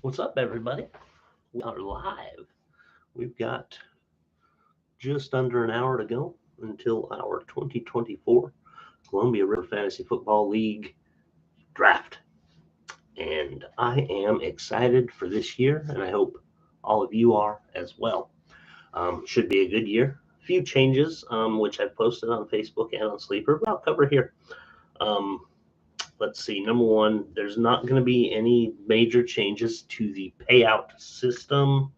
What's up, everybody? We are live. We've got just under an hour to go until our 2024 Columbia River Fantasy Football League draft. And I am excited for this year, and I hope all of you are as well. Should be a good year. A few changes, which I've posted on Facebook and on Sleeper, but I'll cover here. Um, let's see. Number one, there's not going to be any major changes to the payout system.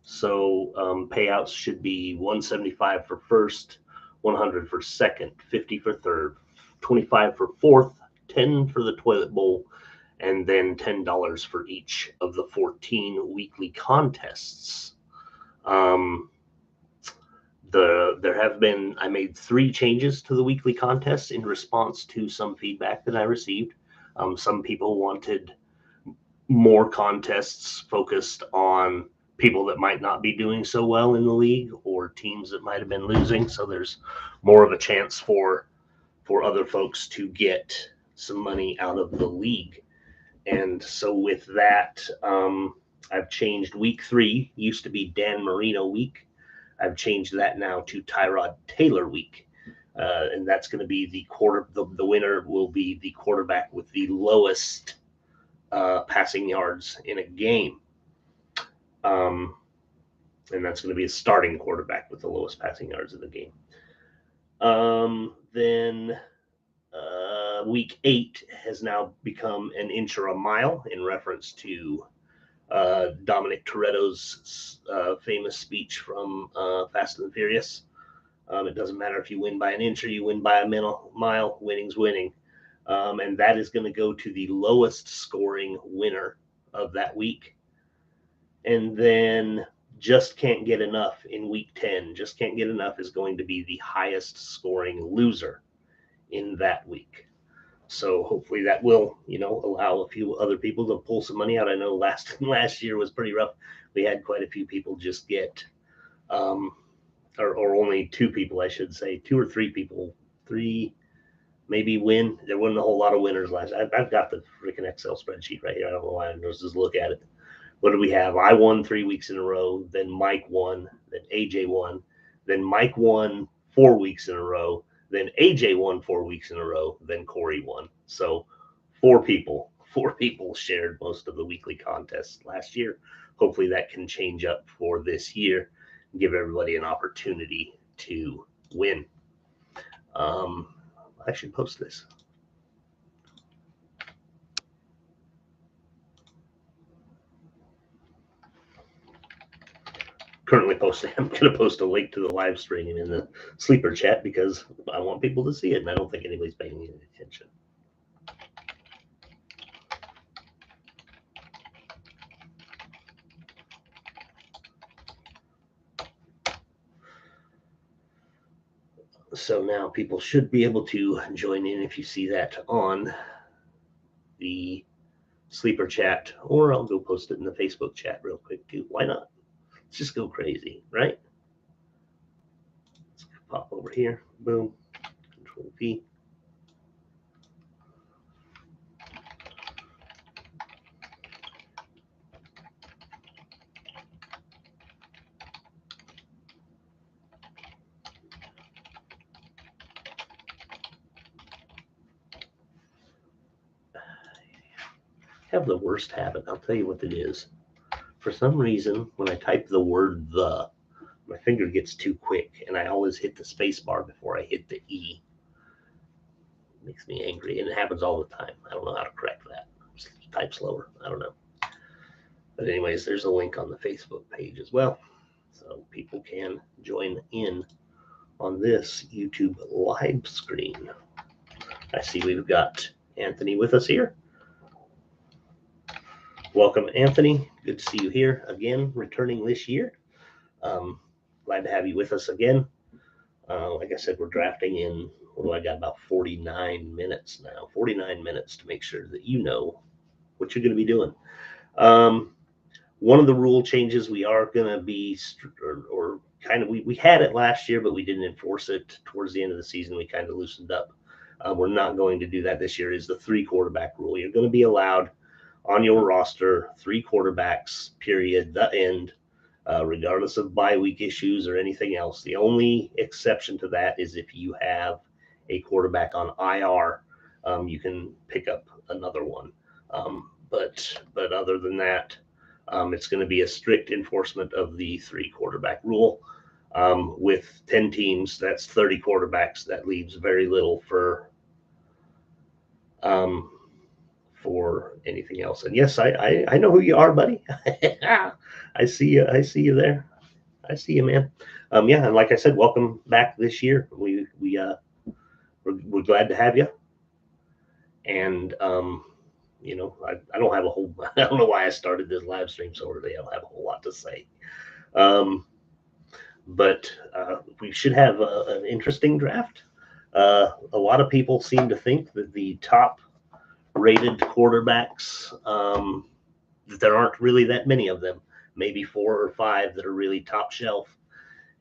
So payouts should be 175 for first, 100 for second, 50 for third, 25 for fourth, 10 for the toilet bowl, and then $10 for each of the 14 weekly contests. I made 3 changes to the weekly contests in response to some feedback that I received. Some people wanted more contests focused on people that might not be doing so well in the league or teams that might have been losing. So there's more of a chance for other folks to get some money out of the league. And so with that, I've changed week 3. Used to be Dan Marino week. I've changed that now to Tyrod Taylor week. And that's going to be the winner will be the quarterback with the lowest passing yards in a game. And that's going to be a starting quarterback with the lowest passing yards in the game. Then week 8 has now become an inch or a mile in reference to Dominic Toretto's famous speech from Fast and Furious. It doesn't matter if you win by an inch or you win by a mile, winning's winning. And that is going to go to the lowest scoring winner of that week. And then just can't get enough in week 10. Just can't get enough is going to be the highest scoring loser in that week. So hopefully that will, allow a few other people to pull some money out. I know last year was pretty rough. We had quite a few people just get, or only 2 people, I should say, 2 or 3 people, 3 maybe win. There wasn't a whole lot of winners last. I've got the freaking Excel spreadsheet right here. I don't know why. I just look at it. What do we have? I won 3 weeks in a row. Then Mike won. Then AJ won. Then Mike won 4 weeks in a row. Then AJ won 4 weeks in a row. Then Corey won. So 4 people shared most of the weekly contests last year. Hopefully that can change up for this year and give everybody an opportunity to win. I should post this. Currently posting. I'm going to post a link to the live stream in the sleeper chat because I want people to see it, and I don't think anybody's paying any attention. So now people should be able to join in if you see that on the sleeper chat, or I'll go post it in the Facebook chat real quick too. Why not? Let's just go crazy, right? Let's pop over here. Boom. Control V. Have the worst habit. I'll tell you what it is. For some reason, when I type the word "the," my finger gets too quick, and I always hit the space bar before I hit the E. It makes me angry, and it happens all the time. I don't know how to correct that. Just type slower. I don't know. But anyways, there's a link on the Facebook page as well, so people can join in on this YouTube live screen. I see we've got Anthony with us here. Welcome, Anthony. Good to see you here again, returning this year. Glad to have you with us again. Like I said, we're drafting in, I got about 49 minutes now. 49 minutes to make sure that you know what you're going to be doing. One of the rule changes we are going to be, or kind of, we had it last year, but we didn't enforce it towards the end of the season. We kind of loosened up. We're not going to do that this year, is the 3 quarterback rule. You're going to be allowed on your roster, 3 quarterbacks, period, the end, regardless of bye week issues or anything else. The only exception to that is if you have a quarterback on IR, you can pick up another one. But other than that, it's going to be a strict enforcement of the 3 quarterback rule. With 10 teams, that's 30 quarterbacks. That leaves very little for anything else. And yes, I know who you are, buddy. I see you. I see you there. I see you, man. Yeah, and like I said, welcome back this year. We're glad to have you. And you know, I don't have a whole. I don't know why I started this live stream so early. I don't have a whole lot to say. But we should have an interesting draft. A lot of people seem to think that the top rated quarterbacks, that there aren't really that many of them, maybe 4 or 5 that are really top shelf,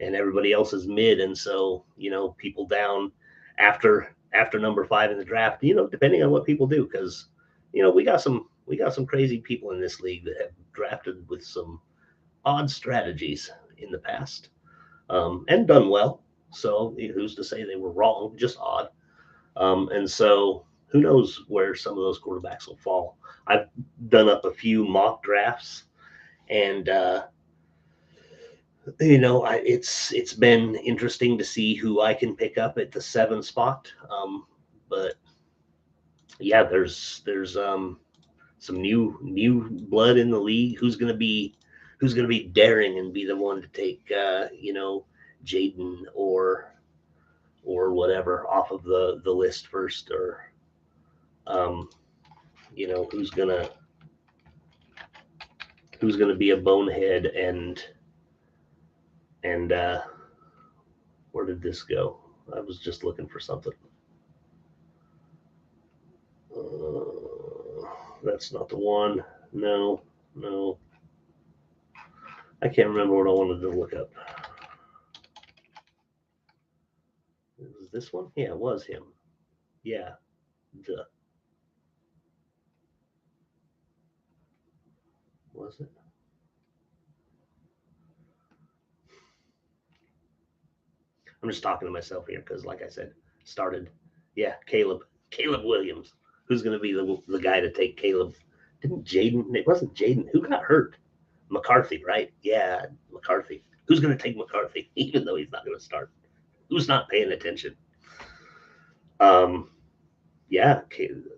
and everybody else is mid. And so, you know, people down after number 5 in the draft, you know, depending on what people do, because, you know, we got some crazy people in this league that have drafted with some odd strategies in the past, and done well. So who's to say they were wrong? Just odd. And so who knows where some of those quarterbacks will fall. I've done up a few mock drafts, and you know, it's been interesting to see who I can pick up at the 7 spot. But yeah, there's some new blood in the league. Who's gonna be daring and be the one to take you know, Jaden or whatever off of the list first, or you know, who's gonna be a bonehead and where did this go? I was just looking for something. That's not the one. No. I can't remember what I wanted to look up. Was this one? Yeah, it was him. Yeah. Duh. Was it? I'm just talking to myself here because, like I said, started. Yeah, Caleb Williams. Who's going to be the guy to take Caleb? Didn't Jaden? It wasn't Jaden. Who got hurt? McCarthy, right? Yeah, McCarthy. Who's going to take McCarthy, even though he's not going to start? Who's not paying attention? Yeah,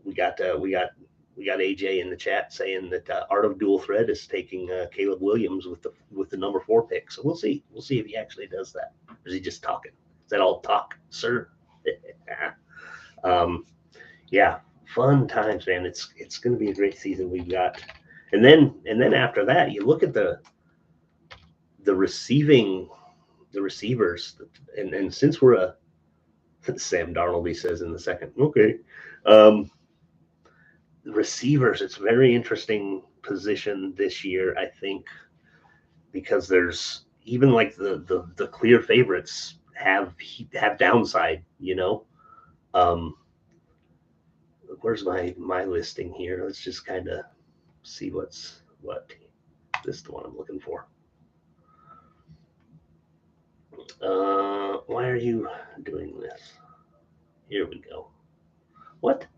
we got AJ in the chat saying that Art of Dual Thread is taking Caleb Williams with the number 4 pick. So we'll see if he actually does that. Or is he just talking? Is that all talk, sir? Yeah, fun times, man. It's going to be a great season we've got. And then after that, you look at the receivers, and since we're Sam Darnold, he says in the second. Okay. Receivers, it's a very interesting position this year, I think, because there's even like the clear favorites have downside, you know. Where's my listing here? Let's just kind of see what this is the one I'm looking for. Why are you doing this? Here we go. What?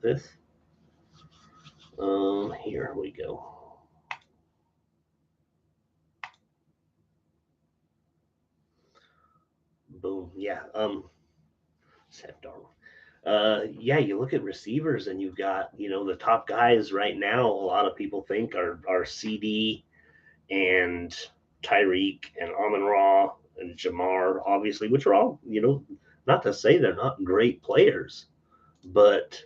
This. Here we go. Boom. Yeah. Sam Darnold. Yeah, you look at receivers and you've got, you know, the top guys right now, a lot of people think are CD and Tyreek and Amon-Ra and Jamar, obviously, which are all, you know, not to say they're not great players, but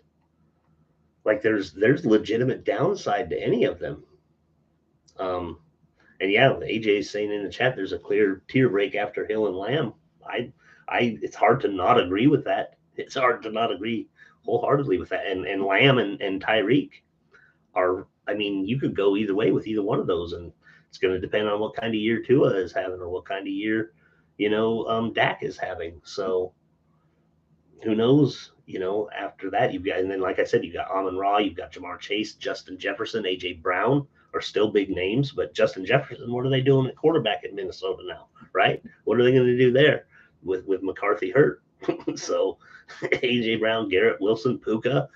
like there's legitimate downside to any of them. And yeah, AJ's saying in the chat there's a clear tier break after Hill and Lamb. It's hard to not agree with that. It's hard to not agree wholeheartedly with that. And Lamb and Tyreek are, I mean, you could go either way with either one of those, and it's going to depend on what kind of year Tua is having or what kind of year, Dak is having. So who knows? After that, you've got, and then like I said, you've got Amon Ra, you've got Jamar Chase, Justin Jefferson, AJ Brown are still big names, but Justin Jefferson, what are they doing at quarterback in Minnesota now, right? What are they going to do there with McCarthy hurt? So AJ Brown, Garrett Wilson, Puka,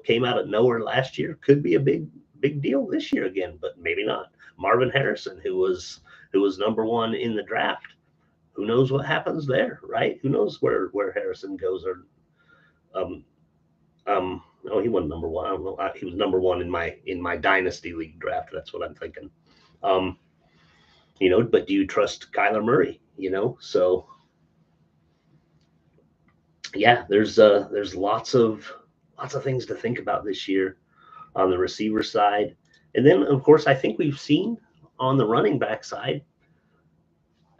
came out of nowhere last year. Could be a big deal this year again, but maybe not. Marvin Harrison, who was number one in the draft. Who knows what happens there, right? Who knows where Harrison goes? Or he wasn't number one. I don't know. He was number one in my dynasty league draft. That's what I'm thinking. But do you trust Kyler Murray? So yeah, there's lots of things to think about this year on the receiver side, and then of course I think we've seen on the running back side.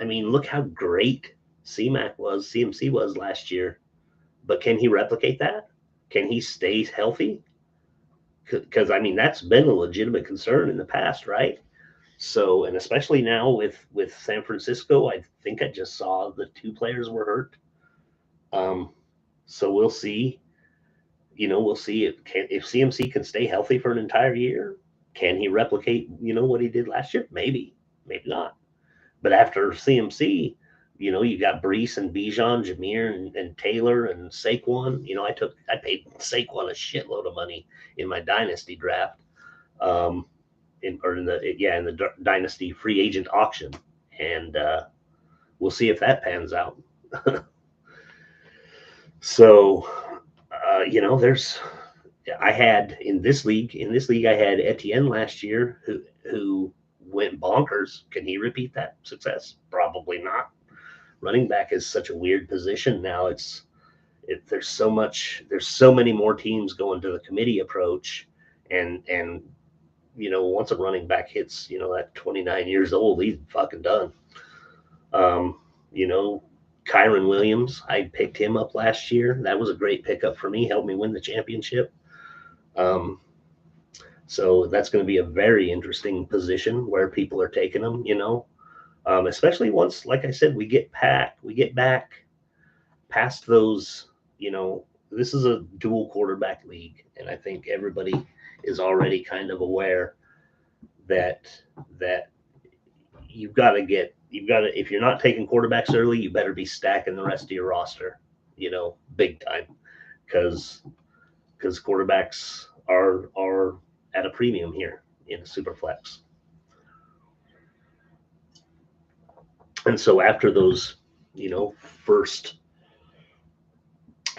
I mean, look how great CMC was last year, but can he replicate that? Can he stay healthy? Because I mean, that's been a legitimate concern in the past, right? So, and especially now with San Francisco, I think I just saw the two players were hurt. So we'll see. We'll see if CMC can stay healthy for an entire year. Can he replicate what he did last year? Maybe, maybe not. But after CMC, you got Brees and Bijan, Jameer and Taylor and Saquon. I paid Saquon a shitload of money in my dynasty draft, in the dynasty free agent auction, and we'll see if that pans out. So, I had in this league I had Etienne last year who went bonkers. Can he repeat that success? Probably not. Running back is such a weird position now. There's so many more teams going to the committee approach, and once a running back hits that 29 years old, he's fucking done. You know, Kyron Williams, I picked him up last year. That was a great pickup for me. Helped me win the championship. So that's going to be a very interesting position where people are taking them. Especially once, like I said, we get back past those. This is a dual quarterback league, and I think everybody is already kind of aware that you've got to if you're not taking quarterbacks early, you better be stacking the rest of your roster, big time, because quarterbacks are at a premium here in Superflex. And so after those, first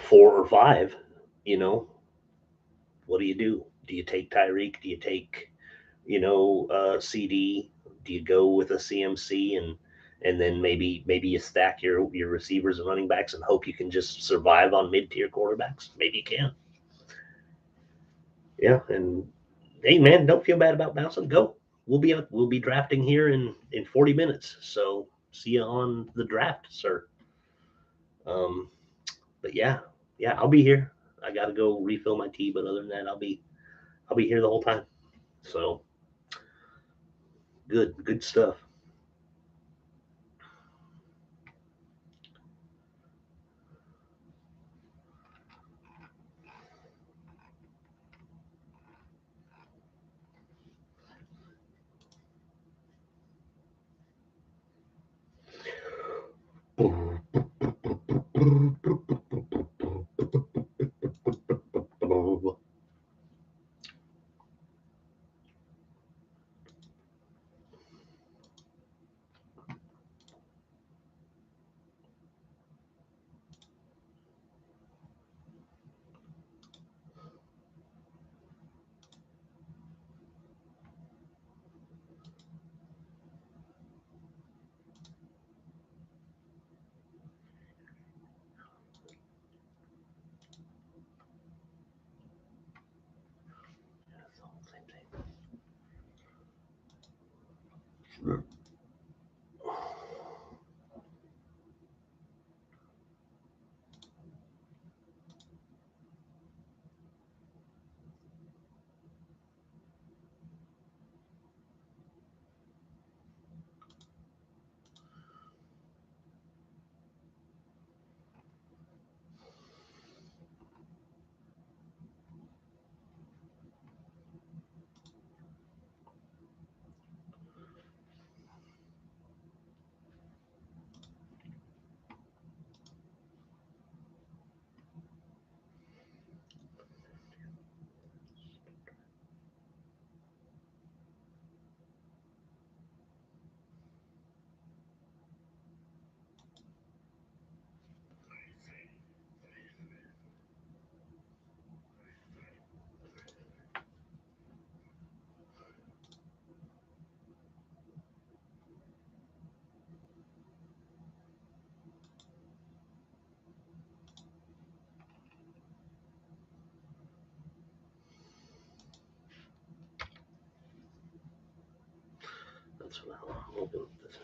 4 or 5, what do you do? Do you take Tyreek? Do you take, CD? Do you go with a CMC and then maybe you stack your receivers and running backs and hope you can just survive on mid-tier quarterbacks? Maybe you can. Yeah, and hey man, don't feel bad about bouncing. Go. We'll be drafting here in 40 minutes. So see you on the draft, sir. But yeah, I'll be here. I got to go refill my tea, but other than that, I'll be here the whole time. So good stuff. CRFFL. Open this.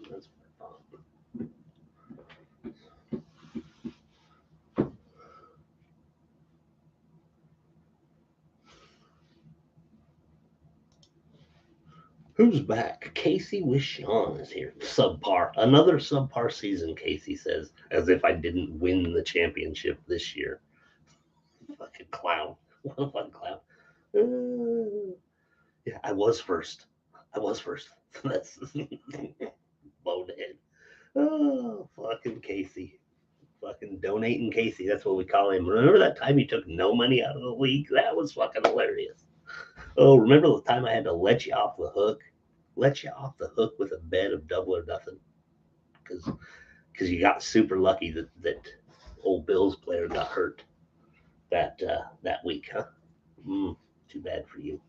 That's fun. Who's back? Casey with Sean is here. Subpar. Another subpar season, Casey says, as if I didn't win the championship this year. Fucking clown. What a fun clown. Yeah, I was first. That's bonehead. Oh, fucking Casey. Fucking donating Casey. That's what we call him. Remember that time you took no money out of the league? That was fucking hilarious. Oh, remember the time I had to let you off the hook? Let you off the hook with a bet of double or nothing? Because you got super lucky that old Bills player got hurt that week, huh? Too bad for you.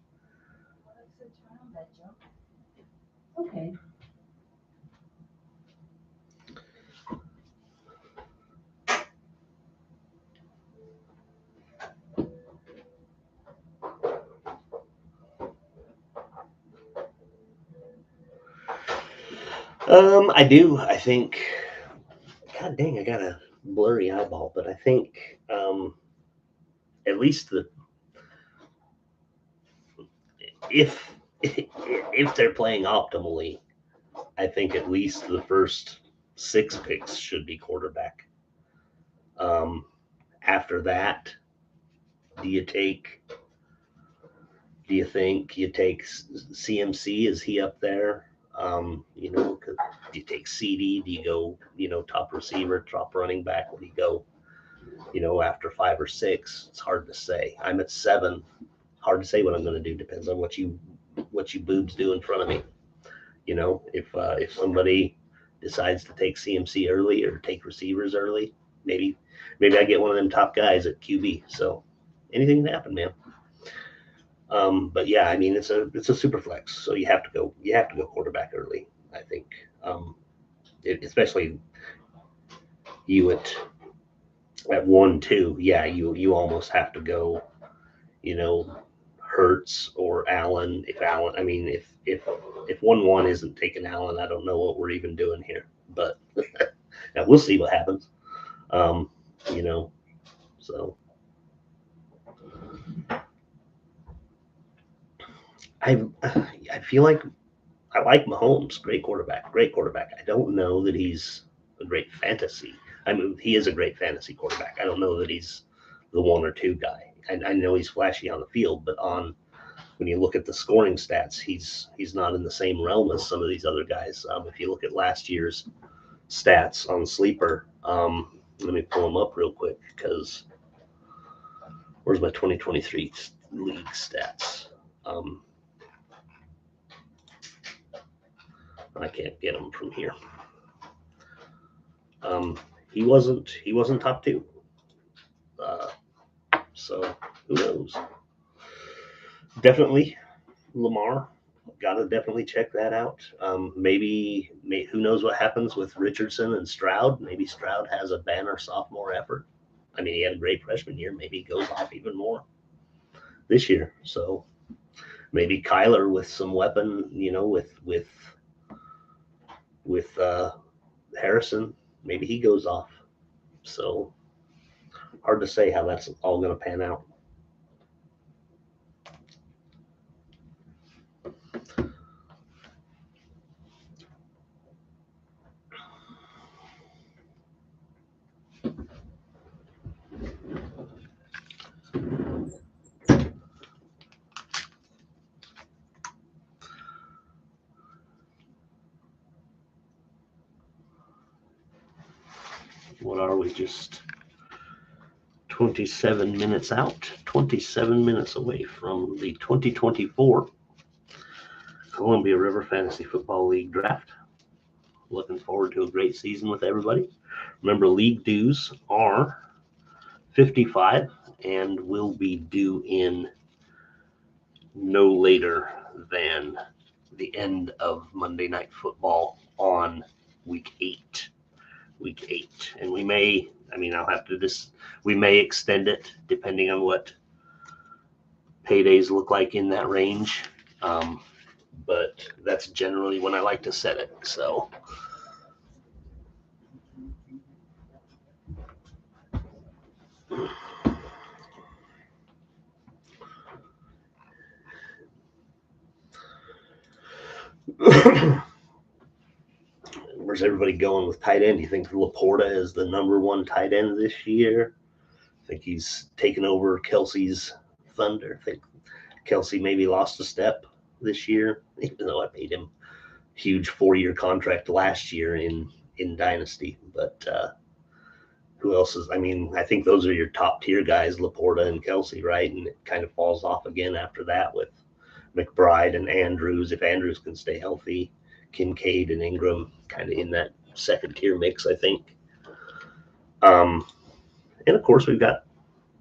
Okay. I do. I think. God dang, I got a blurry eyeball, but I think at least if they're playing optimally, I think at least the first 6 picks should be quarterback. After that, do you think you take CMC? Is he up there? Do you take CD? Do you go, top receiver, top running back? What do you go, after 5 or 6? It's hard to say. I'm at 7. Hard to say what I'm going to do. Depends on what you boobs do in front of me. If somebody decides to take CMC early or take receivers early, maybe I get one of them top guys at QB. So anything can happen, man. But yeah, I mean it's a super flex, so you have to go quarterback early. I think, especially you at 1-2. Yeah, you almost have to go, Hurts or Allen. I mean, if 1-1 isn't taking Allen, I don't know what we're even doing here. But now we'll see what happens. So I feel like I like Mahomes. Great quarterback. I don't know that he's a great fantasy. I mean, he is a great fantasy quarterback. I don't know that he's the 1 or 2 guy. I know he's flashy on the field, but when you look at the scoring stats, he's not in the same realm as some of these other guys. If you look at last year's stats on Sleeper, let me pull them up real quick because where's my 2023 league stats? I can't get them from here. He wasn't top 2. So who knows? Definitely Lamar. Gotta definitely check that out. Maybe who knows what happens with Richardson and Stroud? Maybe Stroud has a banner sophomore effort. I mean, he had a great freshman year. Maybe he goes off even more this year. So maybe Kyler with some weapon, with Harrison, maybe he goes off. So hard to say how that's all going to pan out. What are we, just 27 minutes out, 27 minutes away from the 2024 Columbia River Fantasy Football League draft. Looking forward to a great season with everybody. Remember, league dues are $55 and will be due in no later than the end of Monday Night Football on week 8. And we may, we may extend it depending on what paydays look like in that range. But that's generally when I like to set it. So Where's everybody going with tight end? Do you think Laporta is the number one tight end this year? I think he's taken over Kelsey's thunder. I think Kelsey maybe lost a step this year, even though I paid him a huge 4-year contract last year in Dynasty. But who else is? I mean, I think those are your top tier guys, Laporta and Kelsey, right? And it kind of falls off again after that with McBride and Andrews, if Andrews can stay healthy. Kincaid and Ingram kind of in that second tier mix, I think. And of course, we've got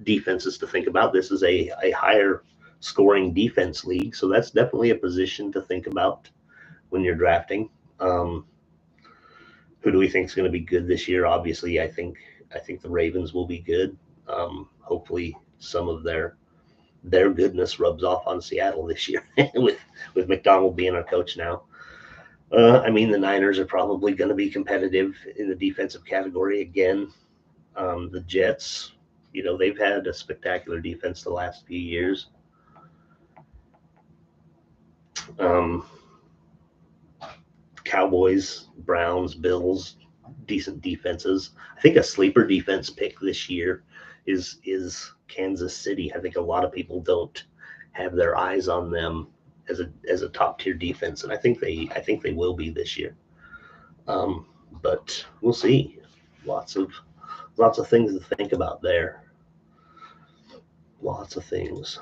defenses to think about. This is a higher scoring defense league, so that's definitely a position to think about when you're drafting. Who do we think is going to be good this year? Obviously, I think the Ravens will be good. Hopefully, some of their goodness rubs off on Seattle this year with McDonald being our coach now. I mean, the Niners are probably going to be competitive in the defensive category again. The Jets, they've had a spectacular defense the last few years. Cowboys, Browns, Bills, decent defenses. I think a sleeper defense pick this year is Kansas City. I think a lot of people don't have their eyes on them as a top tier defense, and I think they will be this year. But we'll see. Lots of things to think about there. Lots of things.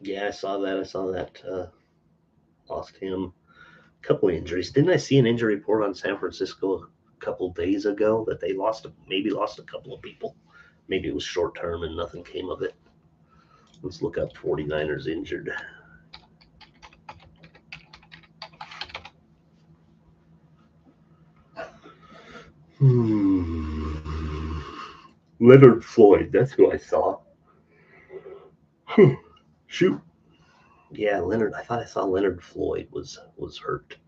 Yeah, I saw that. Lost him. A couple of injuries. Didn't I see an injury report on San Francisco a couple days ago that they lost a couple of people? Maybe it was short term and nothing came of it. Let's look up 49ers injured. Leonard Floyd, that's who I saw. Shoot. Yeah, Leonard. I thought I saw Leonard Floyd was hurt.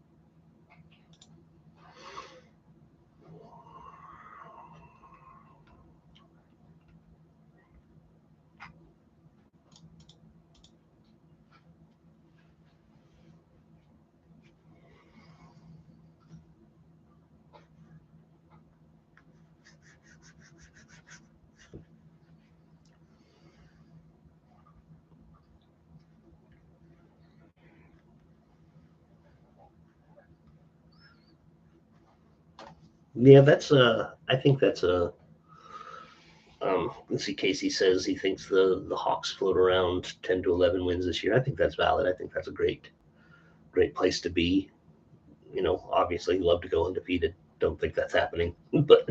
Yeah, I think that's a. Let's see. Casey says he thinks the Hawks float around 10 to 11 wins this year. I think that's valid. I think that's a great place to be. Obviously, love to go undefeated. Don't think that's happening, but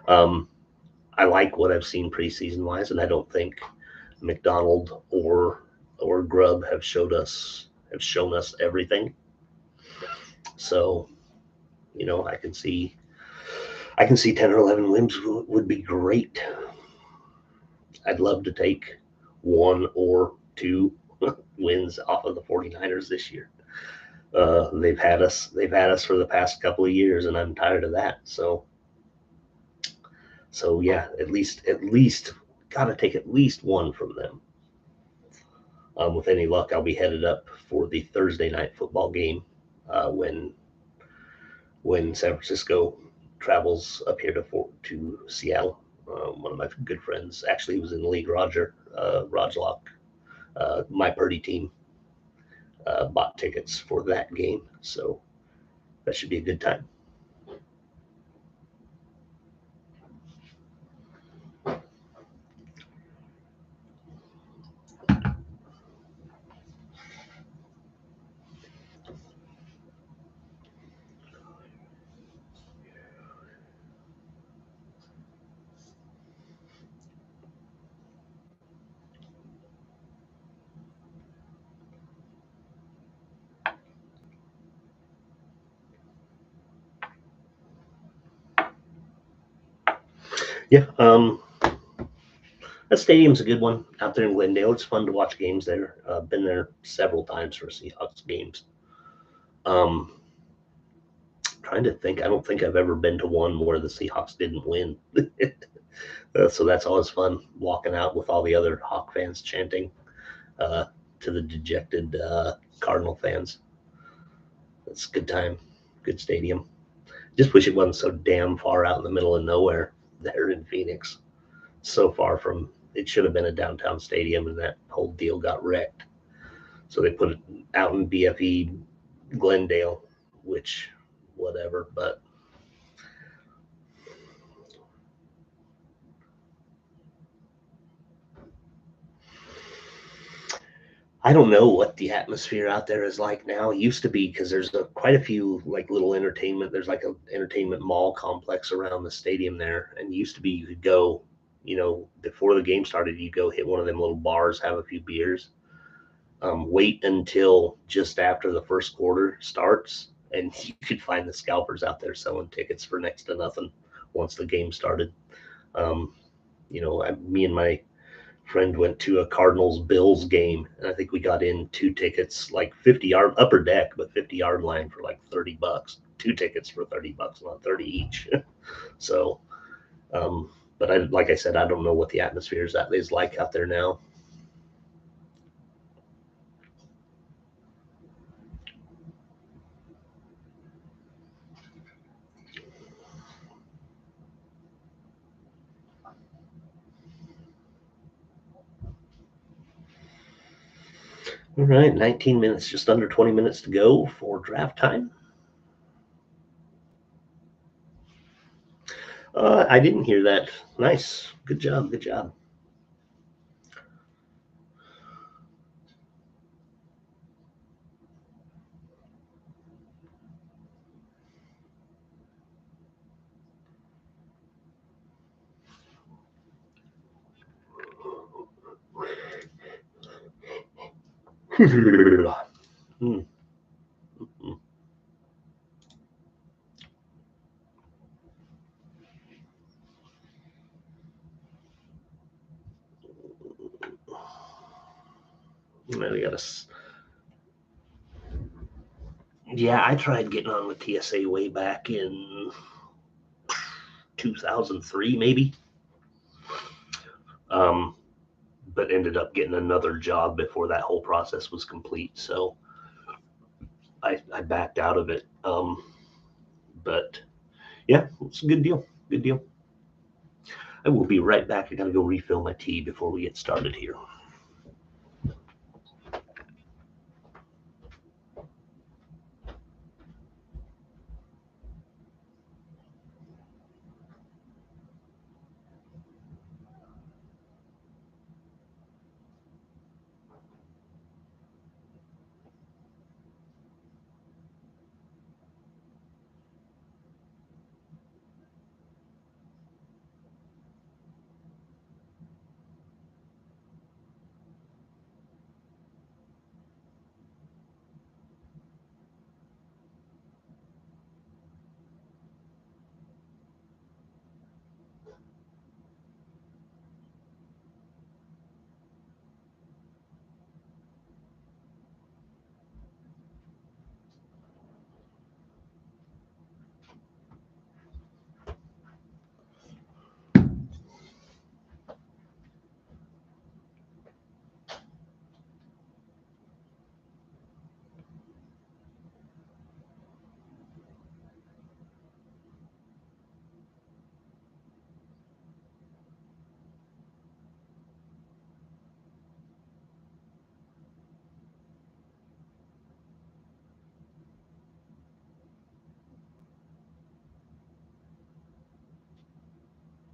I like what I've seen preseason wise, and I don't think McDonald or Grubb have shown us everything. So, I can see 10 or 11 wins would be great. I'd love to take 1 or 2 wins off of the 49ers this year. They've had us for the past couple of years, and I'm tired of that. So yeah, at least got to take at least 1 from them. With any luck, I'll be headed up for the Thursday night football game when San Francisco travels up here to Seattle. One of my good friends, actually, he was in the league, Roger Locke, my Purdy team, bought tickets for that game. So that should be a good time. Yeah, that stadium's a good one out there in Glendale. It's fun to watch games there. Been there several times for Seahawks games. Trying to think. I don't think I've ever been to one where the Seahawks didn't win. So that's always fun, walking out with all the other Hawk fans chanting to the dejected Cardinal fans. It's a good time, good stadium. Just wish it wasn't so damn far out in the middle of nowhere there in Phoenix. So far from, it should have been a downtown stadium, and that whole deal got wrecked. So they put it out in BFE Glendale, which, whatever, but I don't know what the atmosphere out there is like now. It used to be, because there's quite a few like little entertainment. There's like an entertainment mall complex around the stadium there, and used to be you could go, before the game started, you go hit one of them little bars, have a few beers, wait until just after the first quarter starts, and you could find the scalpers out there selling tickets for next to nothing once the game started. Me and my friend went to a Cardinals Bills game, and I think we got in 2 tickets, like 50-yard upper deck, but 50-yard line for like $30. 2 tickets for $30, not 30 each. So, but like I said, I don't know what the atmosphere is like out there now. All right, 19 minutes, just under 20 minutes to go for draft time. I didn't hear that. Nice. Good job. Good job. Hmm. We got us. Yeah, I tried getting on with TSA way back in 2003, maybe. But ended up getting another job before that whole process was complete. So I backed out of it. But yeah, it's a good deal. Good deal. I will be right back. I got to go refill my tea before we get started here.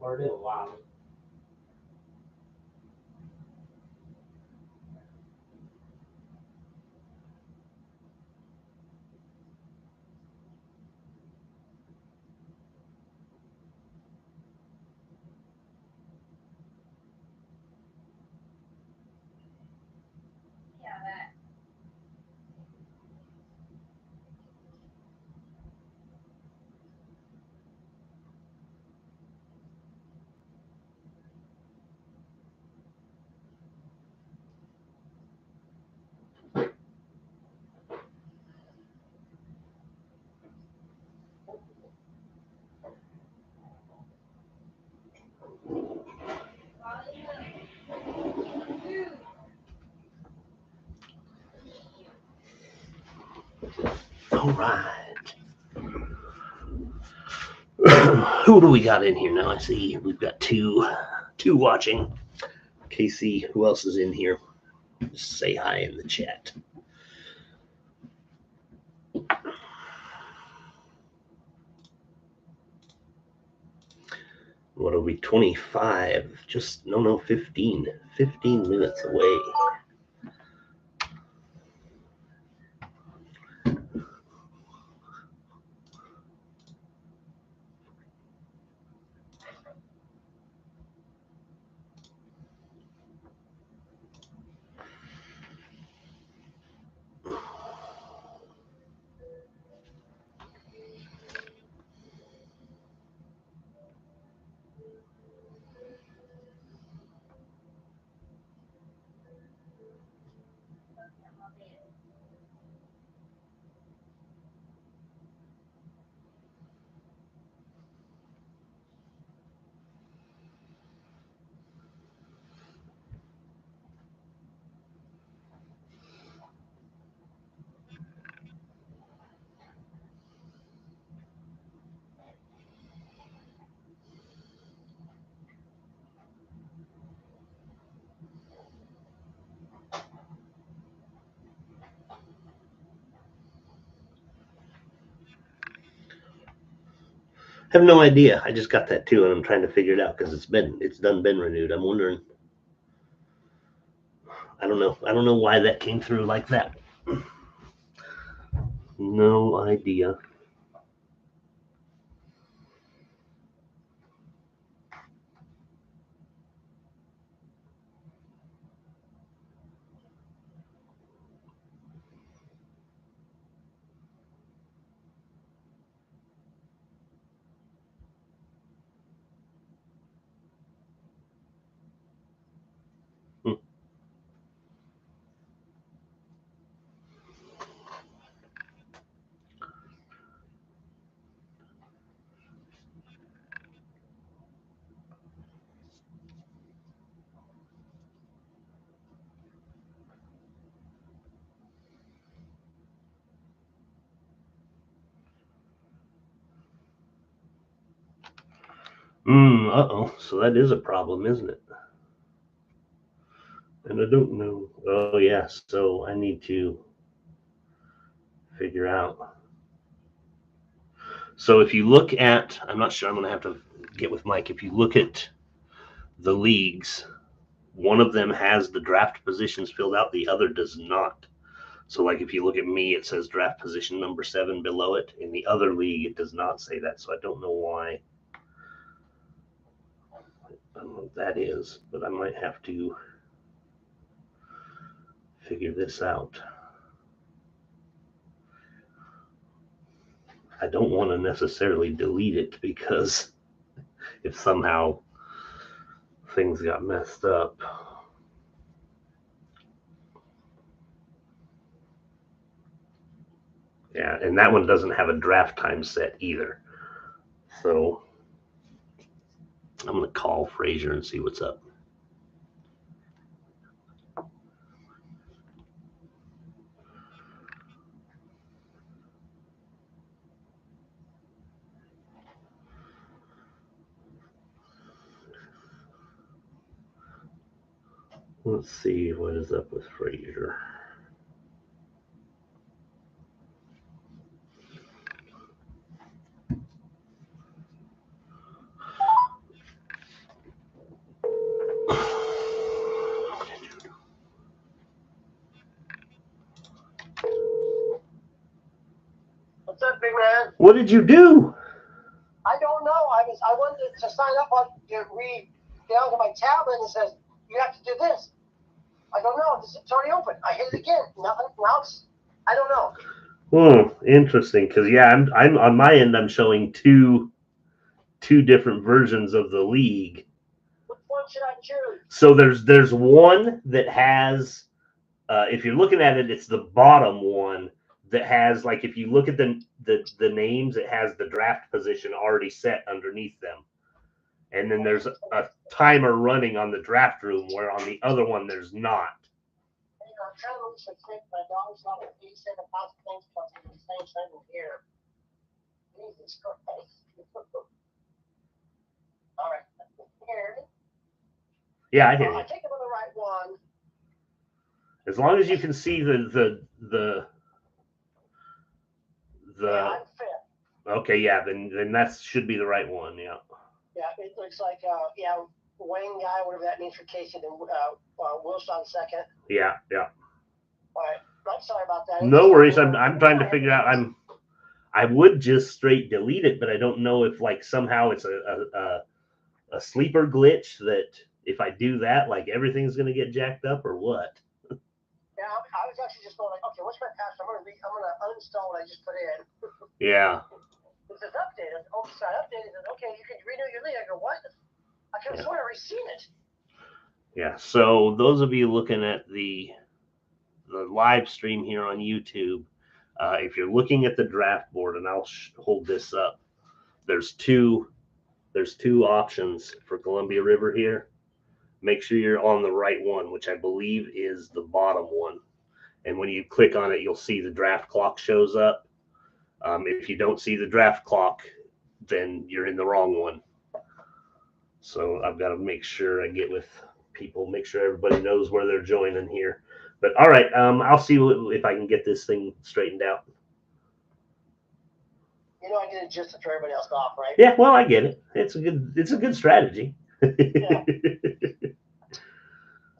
Wow. All right. Who do we got in here now? I see we've got two watching. Casey, who else is in here? Just say hi in the chat. What are we, 25? Just, no, 15. 15 minutes away. I have no idea. I just got that too, and I'm trying to figure it out because it's been renewed. I'm wondering. I don't know why that came through like that. No idea. Uh-oh. So that is a problem, isn't it? And I don't know. Oh, yeah. So I need to figure out. So if you look at, I'm not sure, I'm going to have to get with Mike. If you look at the leagues, one of them has the draft positions filled out, the other does not. So like if you look at me, it says draft position number 7 below it. In the other league, it does not say that. So I don't know why. I don't know what that is, but I might have to figure this out. I don't want to necessarily delete it because if somehow things got messed up. Yeah, and that one doesn't have a draft time set either. So I'm going to call Frazier and see what's up. Let's see what is up with Frazier. What's up, big man? What did you do? I don't know. I wanted to sign up on to read down to my tablet and it says you have to do this. I don't know. It's already open. I hit it again. Nothing. Now I don't know. Interesting. Because yeah, I'm on my end. I'm showing two different versions of the league. Which one should I choose? So there's one that has, if you're looking at it, it's the bottom one that has, like, if you look at the names, it has the draft position already set underneath them. And then there's a timer running on the draft room, where on the other one there's not. trying to move some quick. My dog's not with me. Said the past things because it's the same thing here. Jesus Christ. All right. Here. Yeah, I hear I you. think I'm on the right one. As long as you can see the Yeah, I'm fifth. okay, yeah, then that should be the right one. Yeah. Yeah, it looks like Wayne guy, whatever that means for Casey, and Wilson second. Yeah, yeah. All right. I'm sorry about that. No worries. I'm trying to figure out. I would just straight delete it, but I don't know if like somehow it's a sleeper glitch that if I do that, like everything's gonna get jacked up or what. Yeah, I was actually just going like, okay, what's my password? I'm gonna uninstall what I just put in. Yeah. It says updated. Oh, sorry, updated. Okay, you can renew your league. I go, what? I could have sworn I already seen it. Yeah. So those of you looking at the live stream here on YouTube, if you're looking at the draft board, and I'll hold this up, there's two options for Columbia River here. Make sure you're on the right one, which I believe is the bottom one. And when you click on it, you'll see the draft clock shows up. If you don't see the draft clock, then you're in the wrong one. So I've got to make sure I get with people, make sure everybody knows where they're joining here. But all right, I'll see if I can get this thing straightened out. You know, I get it just to throw everybody else off, right? Yeah, well, I get it. It's a good strategy. Yeah.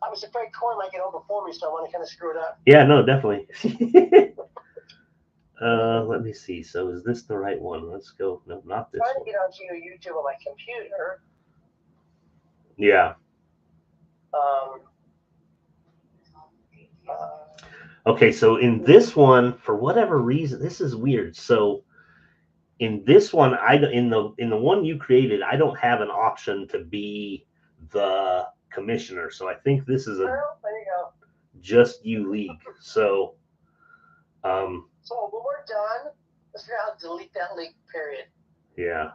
I was afraid Corey might get over before me, so I want to kind of screw it up. Yeah, no, definitely. Let me see. So is this the right one? Let's go. No, not this I'm trying one. to get onto YouTube on my computer. Yeah. Okay, so in this one, for whatever reason, this is weird. So in this one, in the one you created, I don't have an option to be the commissioner. So I think this is there you go. just you league. So So when we're done, let's figure out how to delete that league, period. yeah.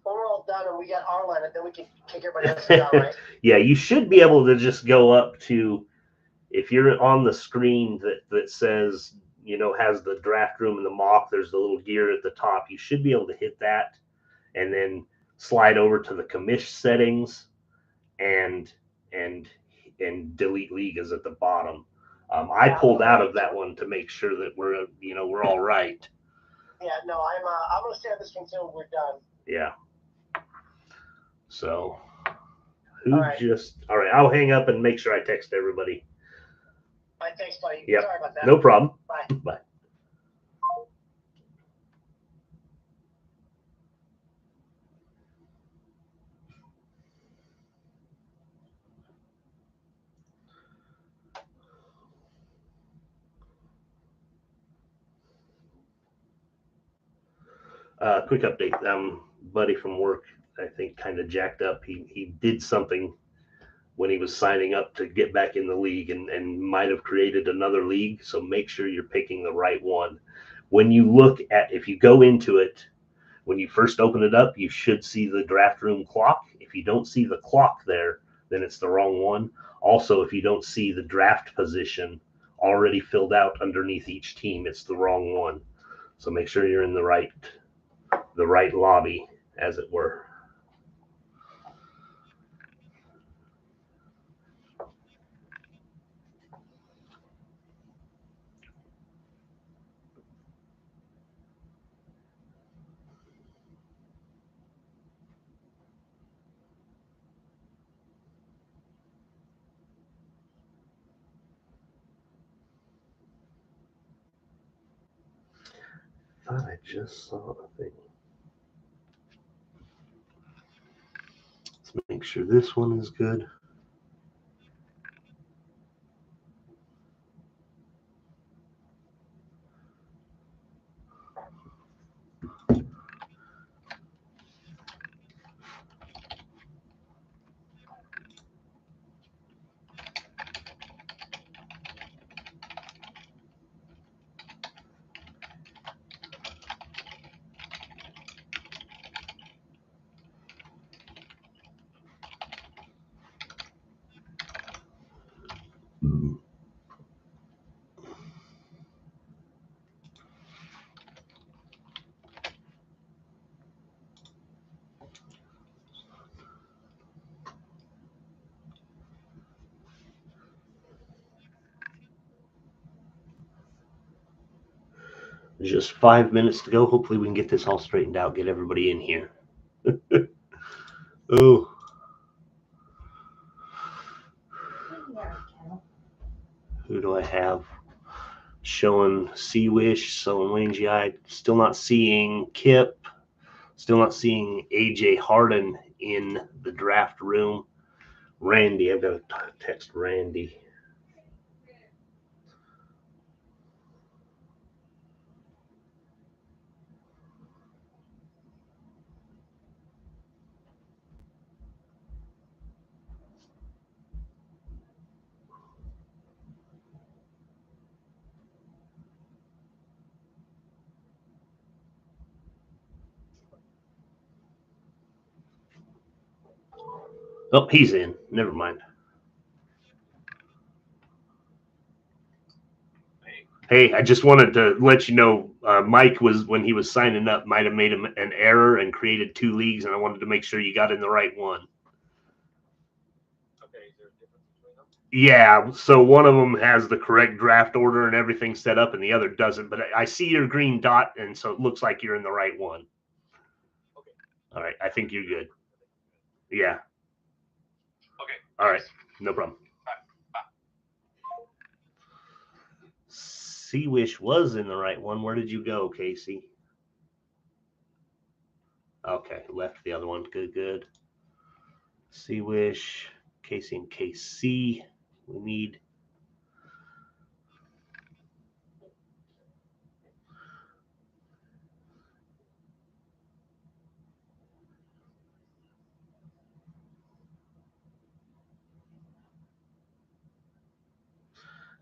When we're all done and we got our lineup, then we can kick everybody else out, right? Yeah, you should be able to just go up to, if you're on the screen that says, you know, has the draft room and the mock, there's the little gear at the top. You should be able to hit that and then slide over to the commish settings and delete league is at the bottom. I pulled out of that one to make sure that we're all right. Yeah, no, I'm gonna stay on this until we're done. Yeah. So all right. All right, I'll hang up and make sure I text everybody. All right, thanks, buddy. Yep. Sorry about that. No problem. Bye. Bye. Quick update. Buddy from work, I think, kind of jacked up. He did something when he was signing up to get back in the league and might have created another league. So make sure you're picking the right one. When you look at, if you go into it, when you first open it up, you should see the draft room clock. If you don't see the clock there, then it's the wrong one. Also, if you don't see the draft position already filled out underneath each team, it's the wrong one. So make sure you're in the right lobby, as it were. I thought I just saw a thing. Let's make sure this one is good. Just 5 minutes to go. Hopefully we can get this all straightened out, get everybody in here. Oh. Who do I have showing C-Wish, showing Wayne G.I. Still not seeing Kip. Still not seeing AJ Harden in the draft room. Randy, I've got to text Randy. Oh, he's in. Never mind. Hey, I just wanted to let you know, Mike was, when he was signing up, might have made an error and created 2 leagues, and I wanted to make sure you got in the right one. Okay, is there a difference between them? Yeah, so one of them has the correct draft order and everything set up, and the other doesn't. But I see your green dot, and so it looks like you're in the right one. Okay. All right, I think you're good. Yeah. Okay. All right, no problem. C-Wish was in the right one. Where did you go, Casey? Okay, left the other one. Good, good. C-Wish, Casey and KC. We need.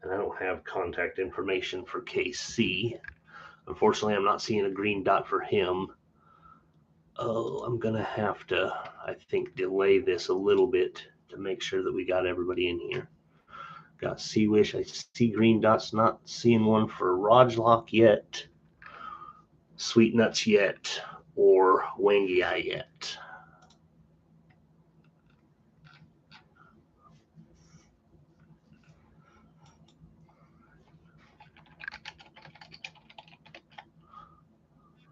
And I don't have contact information for KC. Unfortunately, I'm not seeing a green dot for him. Oh, I'm going to have to, I think, delay this a little bit to make sure that we got everybody in here. Got C-Wish. I see green dots, not seeing one for Rajlock yet, Sweet Nuts yet, or Wangy Eye yet.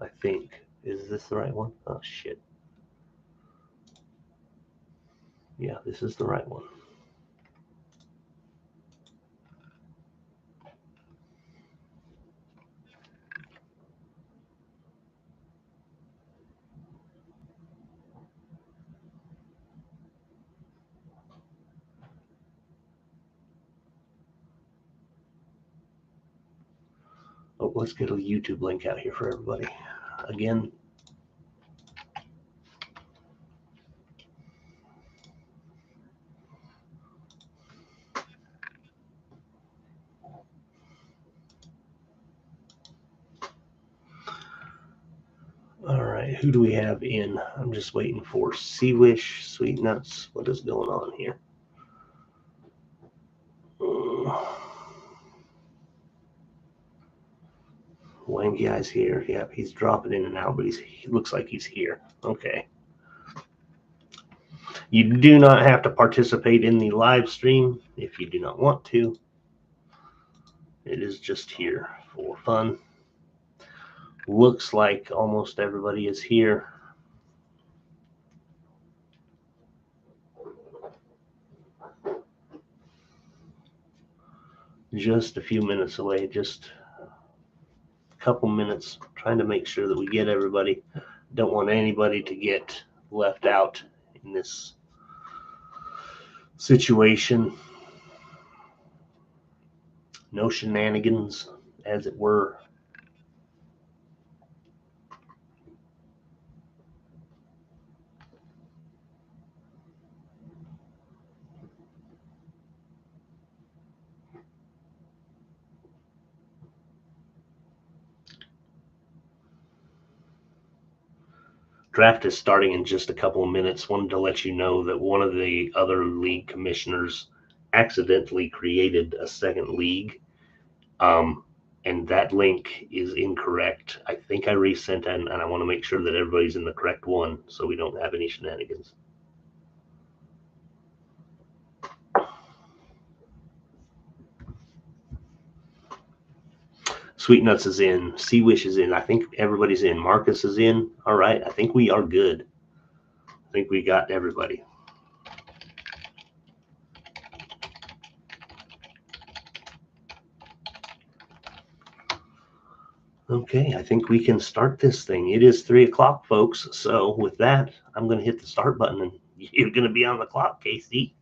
I think. Is this the right one? Oh, shit. Yeah, this is the right one. Oh, let's get a YouTube link out here for everybody. Again. All right, who do we have in? I'm just waiting for C-Wish, Sweet Nuts. What is going on here? Wangy Eye's here. Yep, he's dropping in and out, but he looks like he's here. Okay. You do not have to participate in the live stream if you do not want to. It is just here for fun. Looks like almost everybody is here. Just a few minutes away, just a couple minutes, trying to make sure that we get everybody. Don't want anybody to get left out in this situation. No shenanigans, as it were. Draft is starting in just a couple of minutes. Wanted to let you know that one of the other league commissioners accidentally created a second league, and that link is incorrect. I think I resent it, and I want to make sure that everybody's in the correct one so we don't have any shenanigans. Sweet Nuts is in. Sea Wish is in. I think everybody's in. Marcus is in. All right. I think we are good. I think we got everybody. Okay, I think we can start this thing. It is 3 o'clock, folks. So with that, I'm going to hit the start button and you're going to be on the clock, KC.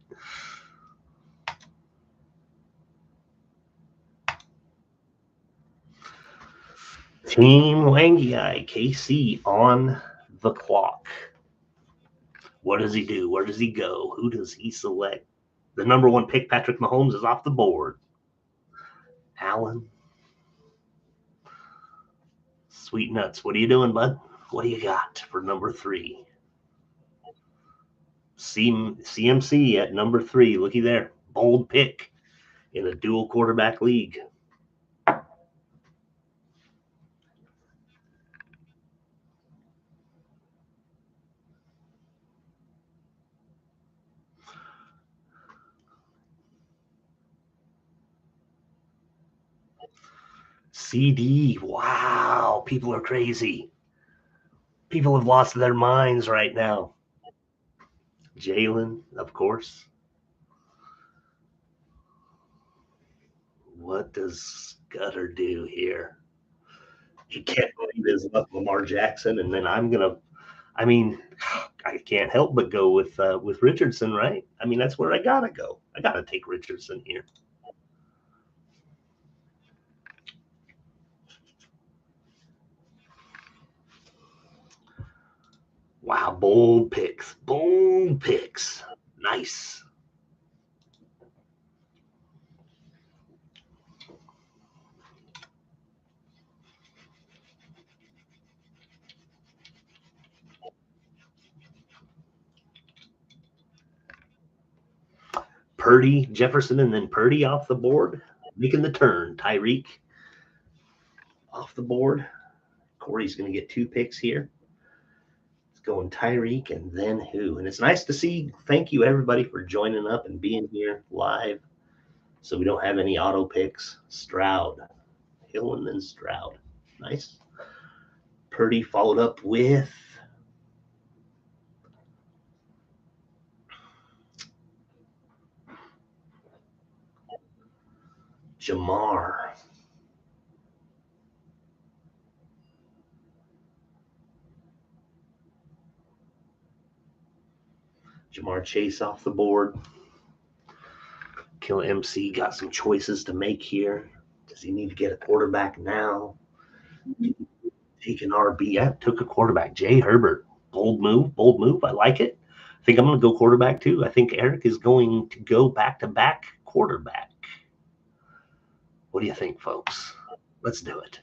Team Wangi, KC on the clock. What does he do? Where does he go? Who does he select? The number 1 pick, Patrick Mahomes, is off the board. Allen. Sweet Nuts, what are you doing, bud? What do you got for number 3? CMC at number 3. Looky there. Bold pick in a dual quarterback league. CD. Wow. People are crazy. People have lost their minds right now. Jalen, of course. What does Scudder do here? You can't believe his luck, Lamar Jackson, and then I can't help but go with Richardson, right? I mean, that's where I gotta go. I gotta take Richardson here. Wow, bold picks. Bold picks. Nice. Purdy, Jefferson, and then Purdy off the board. Making the turn. Tyreek off the board. Corey's going to get 2 picks here. It's going Tyreek and then who? And it's nice to see. Thank you, everybody, for joining up and being here live. So we don't have any auto picks. Stroud. Hill and then Stroud. Nice. Purdy followed up with Jamar. Jamar Chase off the board. Kill MC got some choices to make here. Does he need to get a quarterback now? Take an RB. Yeah, took a quarterback. Jay Herbert. Bold move. Bold move. I like it. I think I'm going to go quarterback too. I think Eric is going to go back-to-back quarterback. What do you think, folks? Let's do it.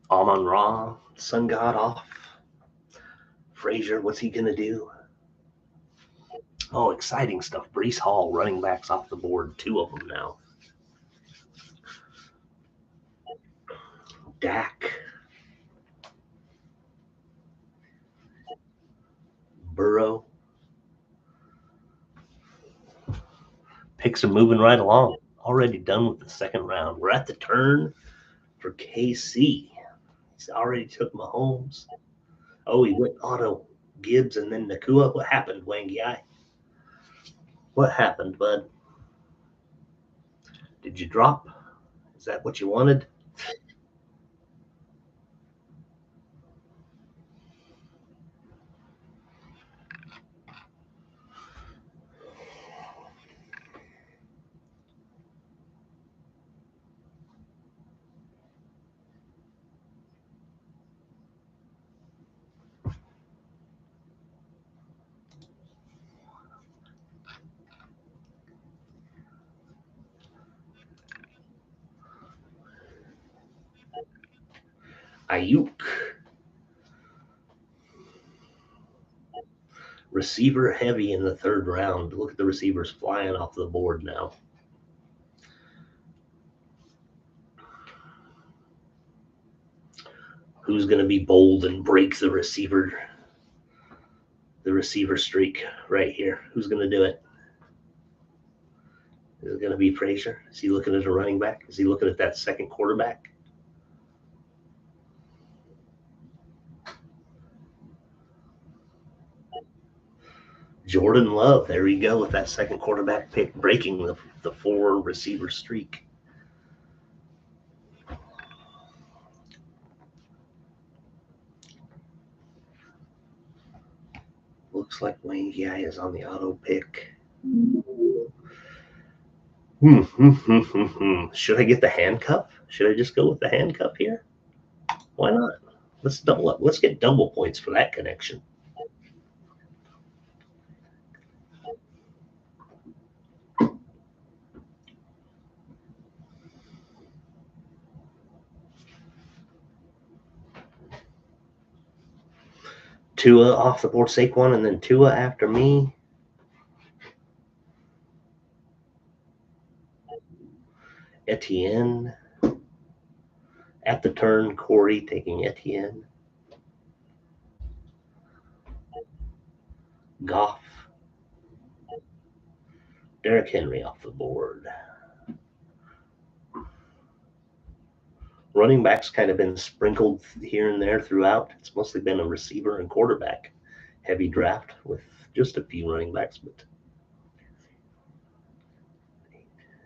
Amon-Ra, Sun God off. Frazier, what's he going to do? Oh, exciting stuff. Breece Hall, running backs off the board. 2 of them now. Dak. Burrow. Picks are moving right along. Already done with the second round. We're at the turn for KC. He's already took Mahomes. Oh, he went auto Gibbs and then Nakua. What happened, Wangi? What happened, bud? Did you drop? Is that what you wanted? Ayuk. Receiver heavy in the 3rd round. Look at the receivers flying off the board now. Who's going to be bold and break the receiver streak right here? Who's going to do it? Is it going to be Frazier? Is he looking at a running back? Is he looking at that second quarterback? Jordan Love, there you go with that second quarterback pick, breaking the 4 receiver streak. Looks like Wayne Guy is on the auto pick. Should I get the handcuff? Should I just go with the handcuff here? Why not? Let's double up. Let's get double points for that connection. Tua off the board, Saquon, and then Tua after me. Etienne. At the turn, Corey taking Etienne. Goff. Derrick Henry off the board. Running backs kind of been sprinkled here and there throughout. It's mostly been a receiver and quarterback heavy draft with just a few running backs, but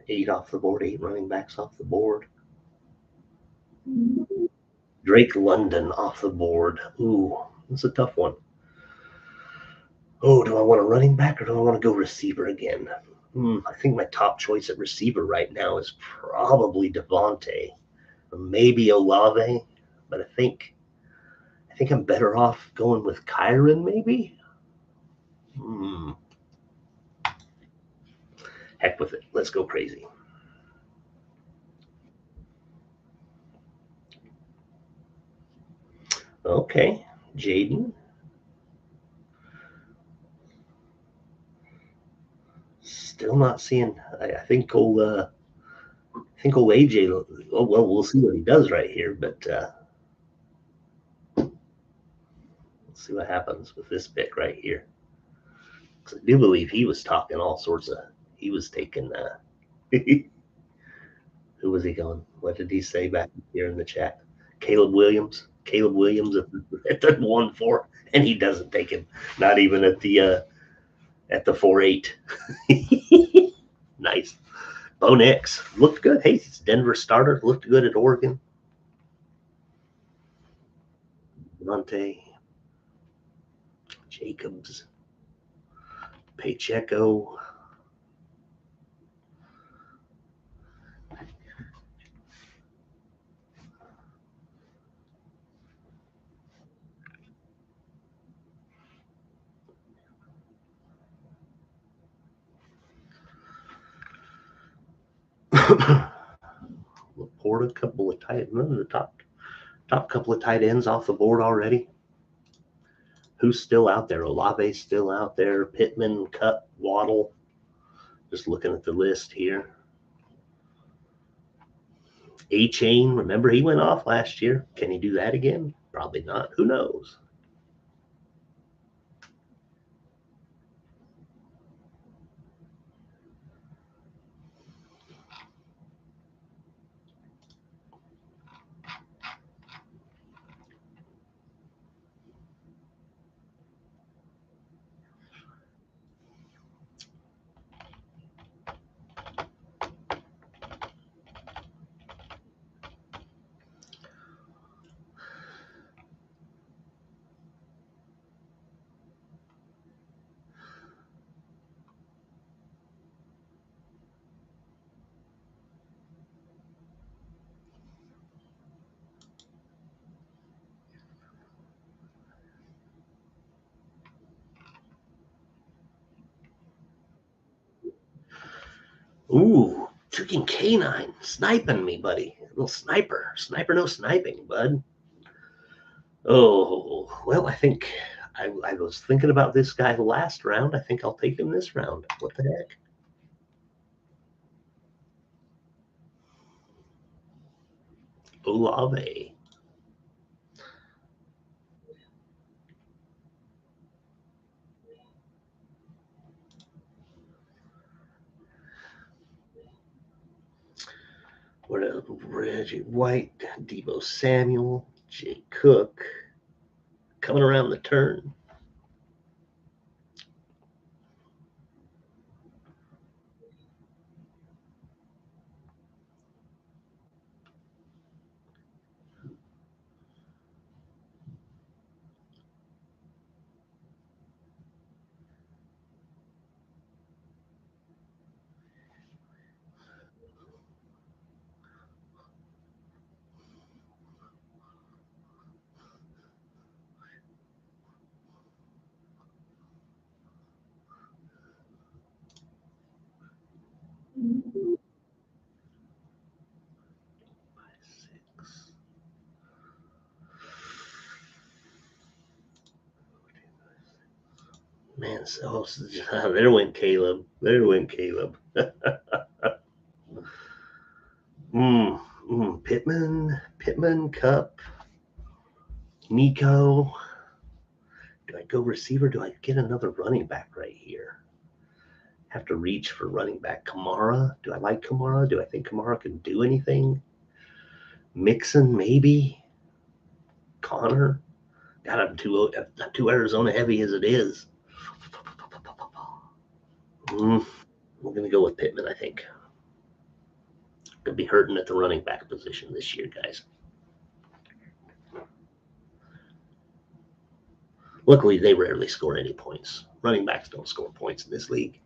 8 off the board, 8 running backs off the board. Drake London off the board. Ooh, that's a tough one. Oh, do I want a running back or do I want to go receiver again? I think my top choice at receiver right now is probably Devontae, or maybe Olave, but I think I'm better off going with Kyron, maybe. Heck with it. Let's go crazy. Okay, Jaden. Still not seeing. I think old AJ. Oh well, we'll see what he does right here, but let's see what happens with this pick right here. Because I do believe he was talking all sorts of. He was taking. Who was he going? What did he say back here in the chat? Caleb Williams. Caleb Williams at the 1-4, and he doesn't take him. Not even at the 4-8. Nice. Bo Nix looked good. Hey, it's Denver starter. Looked good at Oregon. Monte. Jacobs. Pacheco. Laporta, couple of tight, the top couple of tight ends off the board already. Who's still out there? Olave's still out there. Pittman, Cup, Waddle. Just looking at the list here. A-Chain, remember he went off last year. Can he do that again? Probably not. Who knows? Ooh, freaking canine sniping me, buddy. A little sniper. Sniper, no sniping, bud. Oh, well, I think I was thinking about this guy last round. I think I'll take him this round. What the heck? Olave. What else? Reggie White, Debo Samuel, Jay Cook coming around the turn. Man, so there went Caleb. There went Caleb. Pittman, Cup, Nico. Do I go receiver? Do I get another running back right here? Have to reach for running back. Kamara. Do I like Kamara? Do I think Kamara can do anything? Mixon, maybe. Connor. God, I'm too Arizona heavy as it is. I'm going to go with Pittman, I think. Going to be hurting at the running back position this year, guys. Luckily, they rarely score any points. Running backs don't score points in this league.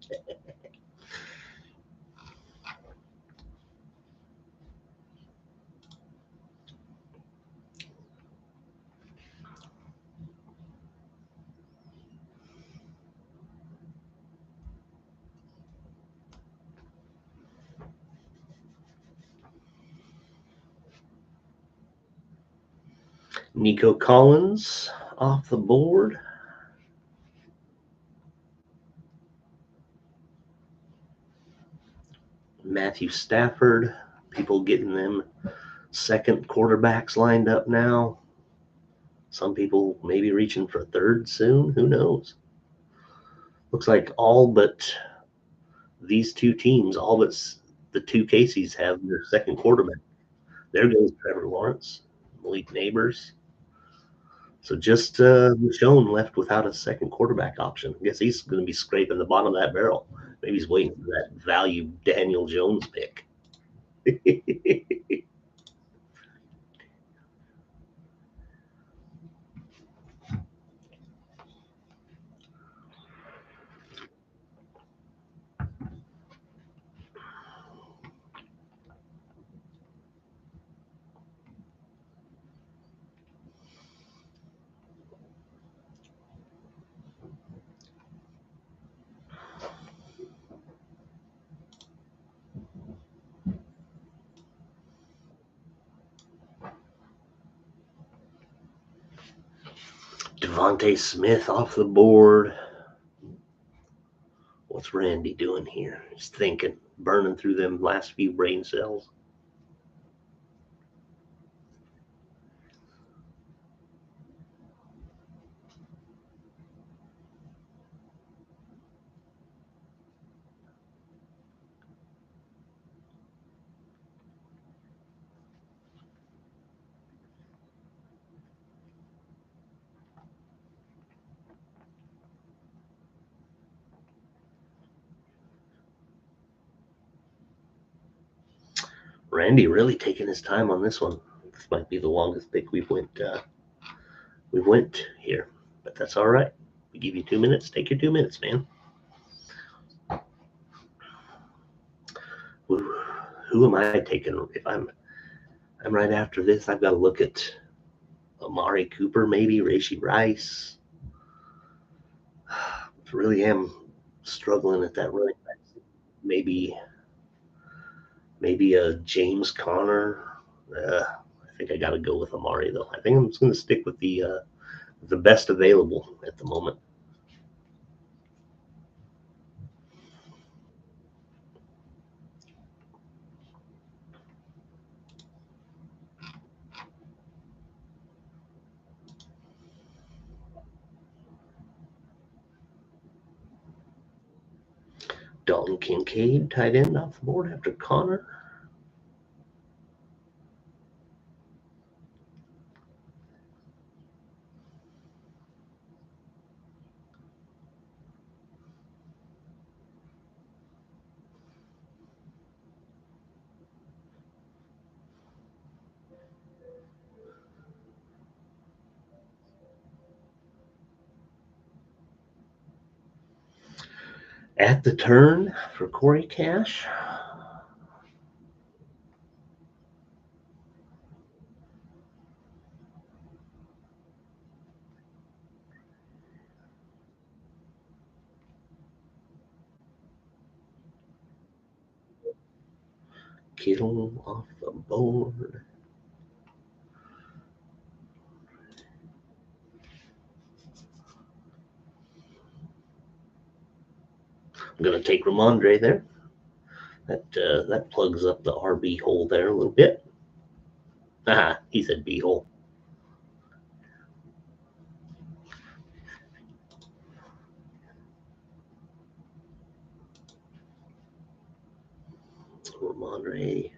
Nico Collins off the board. Matthew Stafford. People getting them second quarterbacks lined up now. Some people maybe reaching for third soon. Who knows? Looks like all but these two teams, all but the two Caseys have their second quarterback. There goes Trevor Lawrence, Malik Neighbors. So just Michonne left without a second quarterback option. I guess he's going to be scraping the bottom of that barrel. Maybe he's waiting for that value Daniel Jones pick. Devontae Smith off the board. What's Randy doing here? He's thinking, burning through them last few brain cells. Randy really taking his time on this one. This might be the longest pick we went here, but that's all right. We give you 2 minutes. Take your 2 minutes, man. Who am I taking? If I'm right after this, I've got to look at Amari Cooper, maybe Rashee Rice. Really am struggling at that running back. Maybe a James Conner. I think I got to go with Amari though. I think I'm just going to stick with the best available at the moment. Dalton Kincaid, tight end off the board after Connor. At the turn for Corey Cash. Kittle off the board. I'm going to take Ramondre there. That plugs up the RB hole there a little bit. Ah, he said B hole. Ramondre.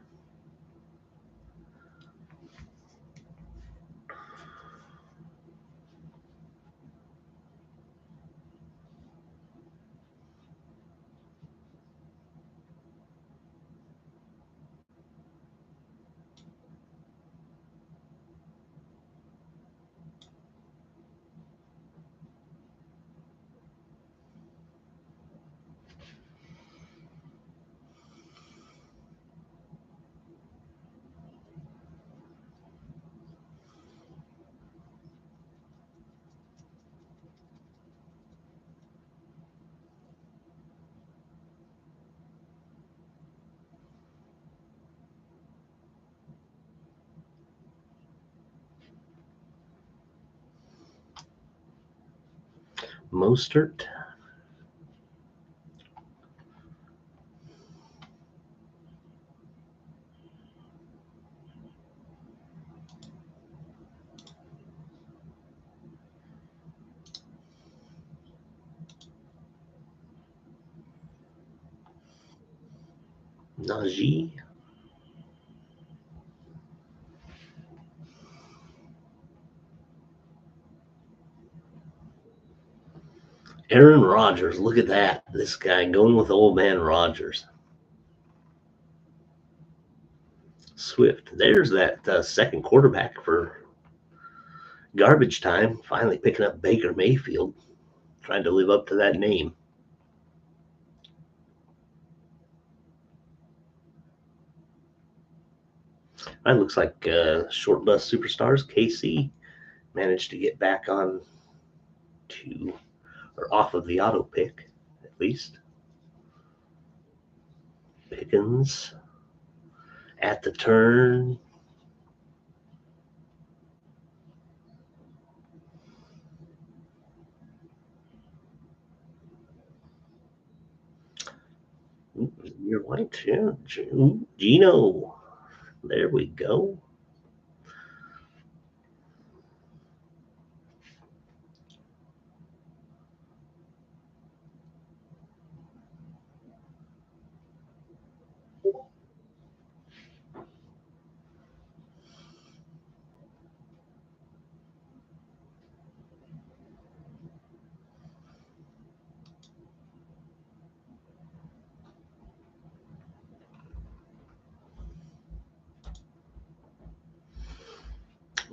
Mostert. Najee. Aaron Rodgers. Look at that. This guy going with old man Rodgers. Swift. There's that second quarterback for garbage time. Finally picking up Baker Mayfield. Trying to live up to that name. That looks like short bus superstars. KC managed to get back on to or off of the auto pick, at least. Pickens at the turn. You're white, yeah. Gino. There we go.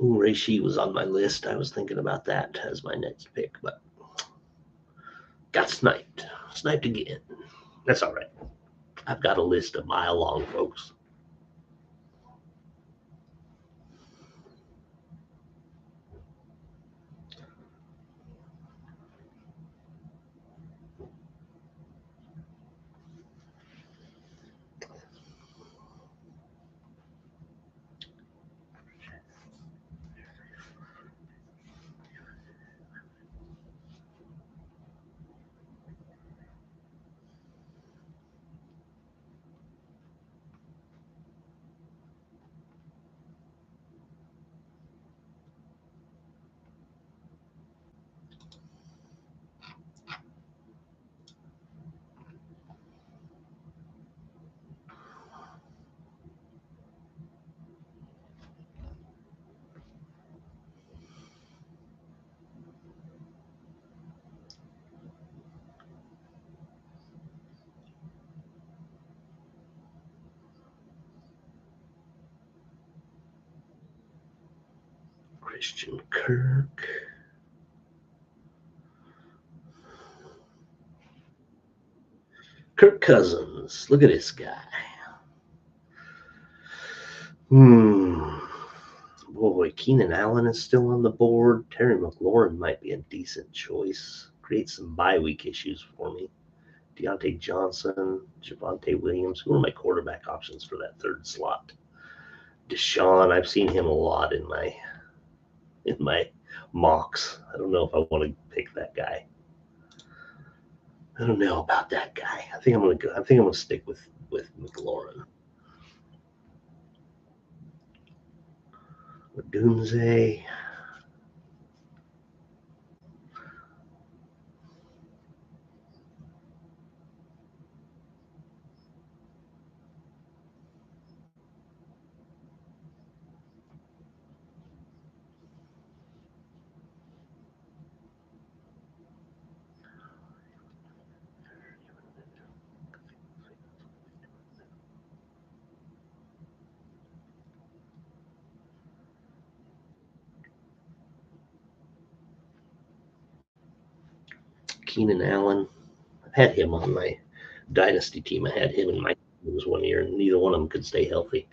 Ooh, Reishi was on my list. I was thinking about that as my next pick, but got sniped. Sniped again. That's all right. I've got a list a mile long, folks. Christian Kirk. Kirk Cousins. Look at this guy. Boy, Keenan Allen is still on the board. Terry McLaurin might be a decent choice. Creates some bye week issues for me. Deontay Johnson, Javonte Williams. Who are my quarterback options for that third slot? Deshaun, I've seen him a lot in my mocks. I don't know if I want to pick that guy. I don't know about that guy. I think I'm gonna stick with McLaurin. Doomsday. Keenan Allen. I've had him on my dynasty team. I had him in my teams 1 year, and neither one of them could stay healthy.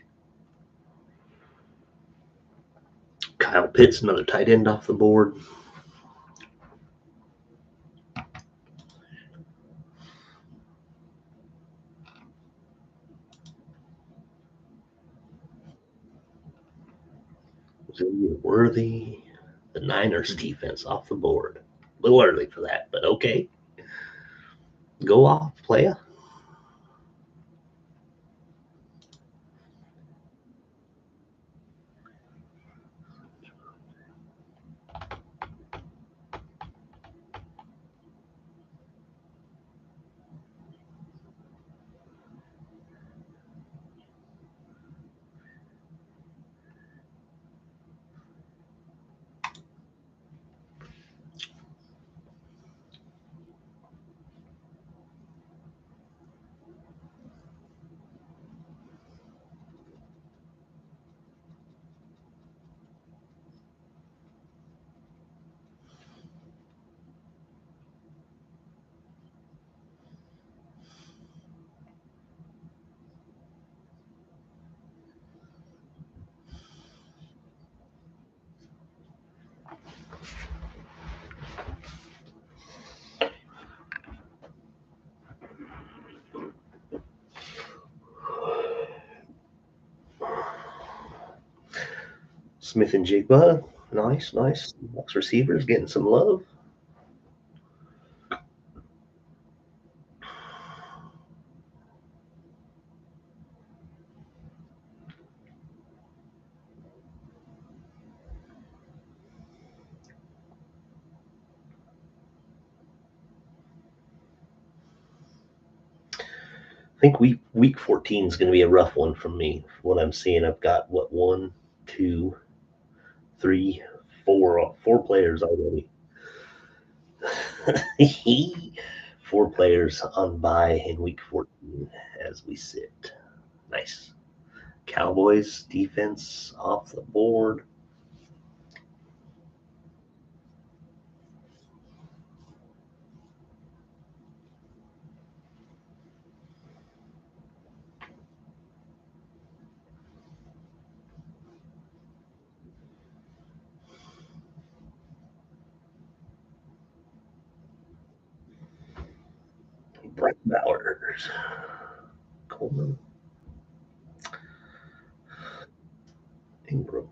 Kyle Pitts, another tight end off the board. Worthy. The Niners defense off the board. A little early for that, but okay. Go off, playa. Smith and Jigba. Nice. Box receivers getting some love. I think week 14 is going to be a rough one for me. What I'm seeing, I've got one, two, three, four players already. 4 players on bye in week 14 as we sit. Nice. Cowboys defense off the board. Brett Bowers. Coleman. Ingram.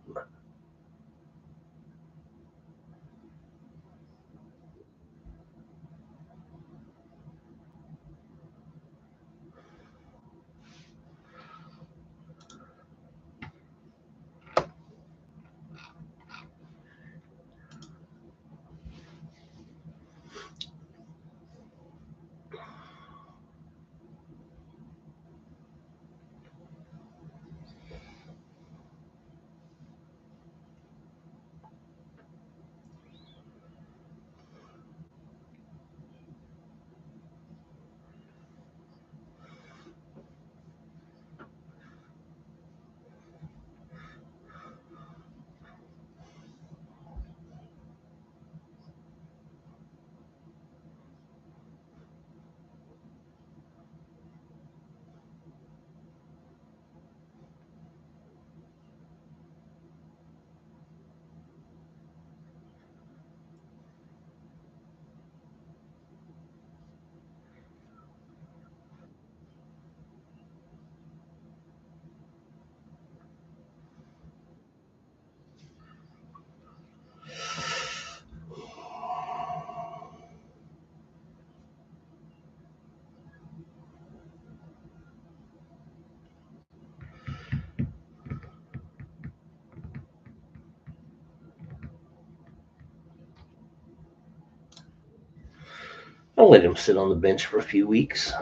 I'll let him sit on the bench for a few weeks.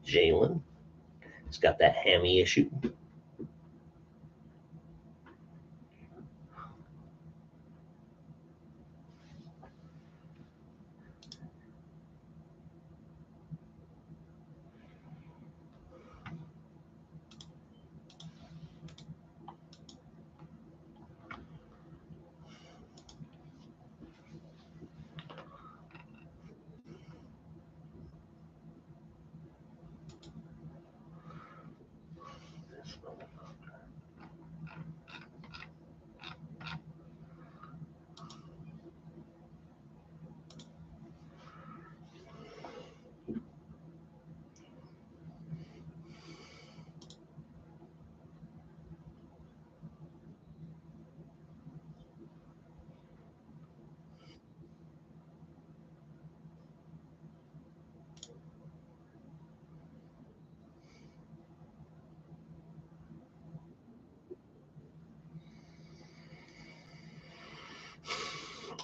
Jalen, he's got that hammy issue.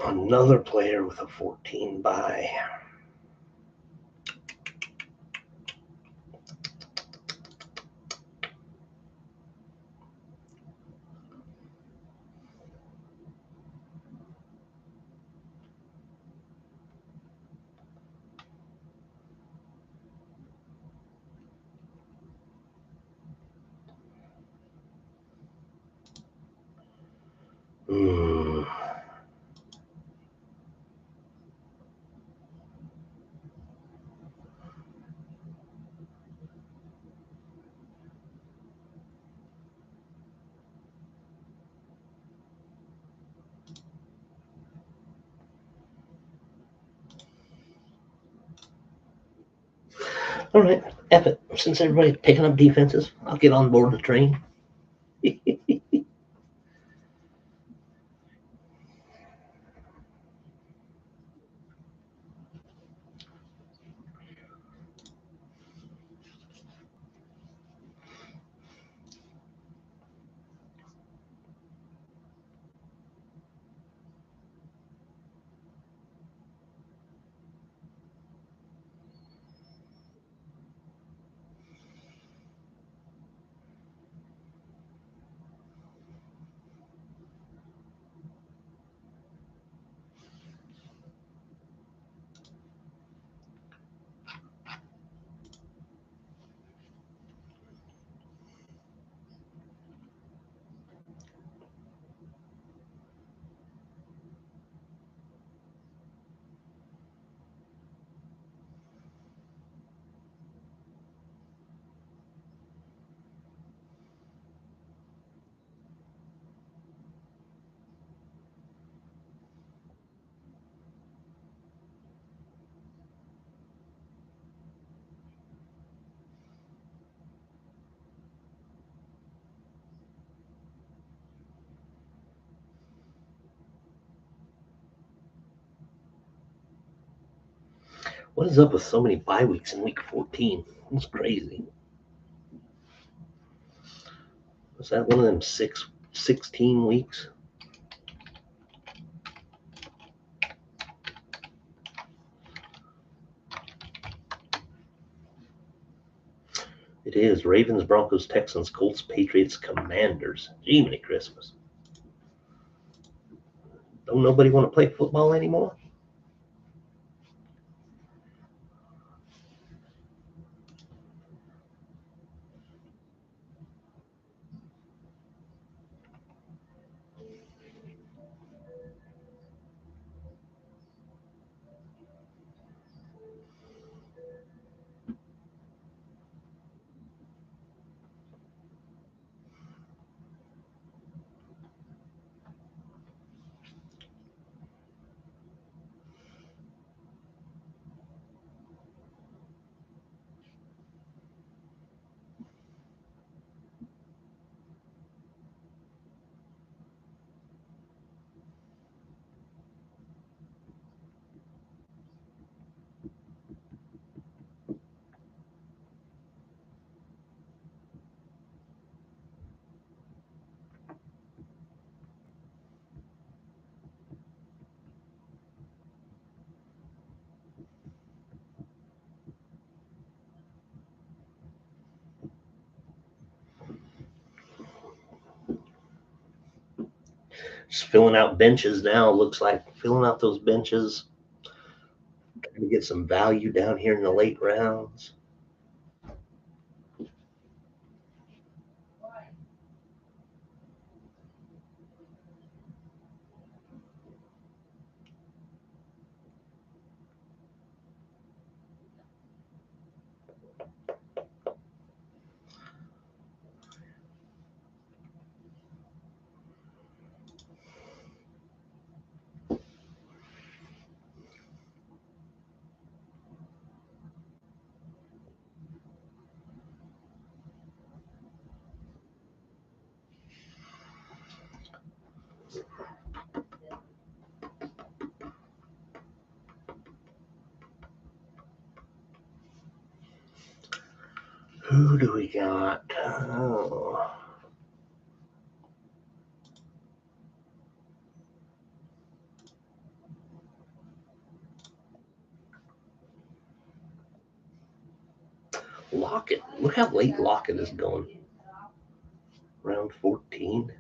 Another player with a 14 bye. Hmm. All right, F it. Since everybody's picking up defenses, I'll get on board the train. What is up with so many bye weeks in week 14? It's crazy. Was that one of them 16 weeks? It is. Ravens, Broncos, Texans, Colts, Patriots, Commanders. Jiminy Christmas. Don't nobody want to play football anymore? Just filling out benches now. Looks like filling out those benches. Trying to get some value down here in the late rounds. Who do we got? Oh. Lockett. Look how late Lockett is going. Round 14.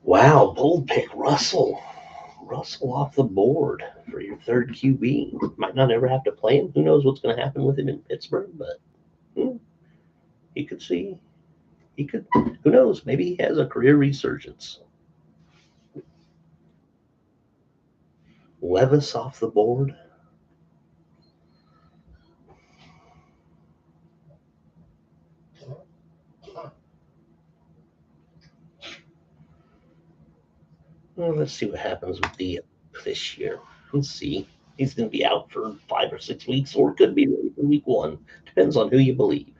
Wow, bold pick, Russell. Russell off the board for your third QB. Might not ever have to play him. Who knows what's going to happen with him in Pittsburgh, but he could see. He could. Who knows? Maybe he has a career resurgence. Levis off the board. Well, let's see what happens with the this year. Let's see. He's going to be out for 5 or 6 weeks, or could be ready for week 1. Depends on who you believe.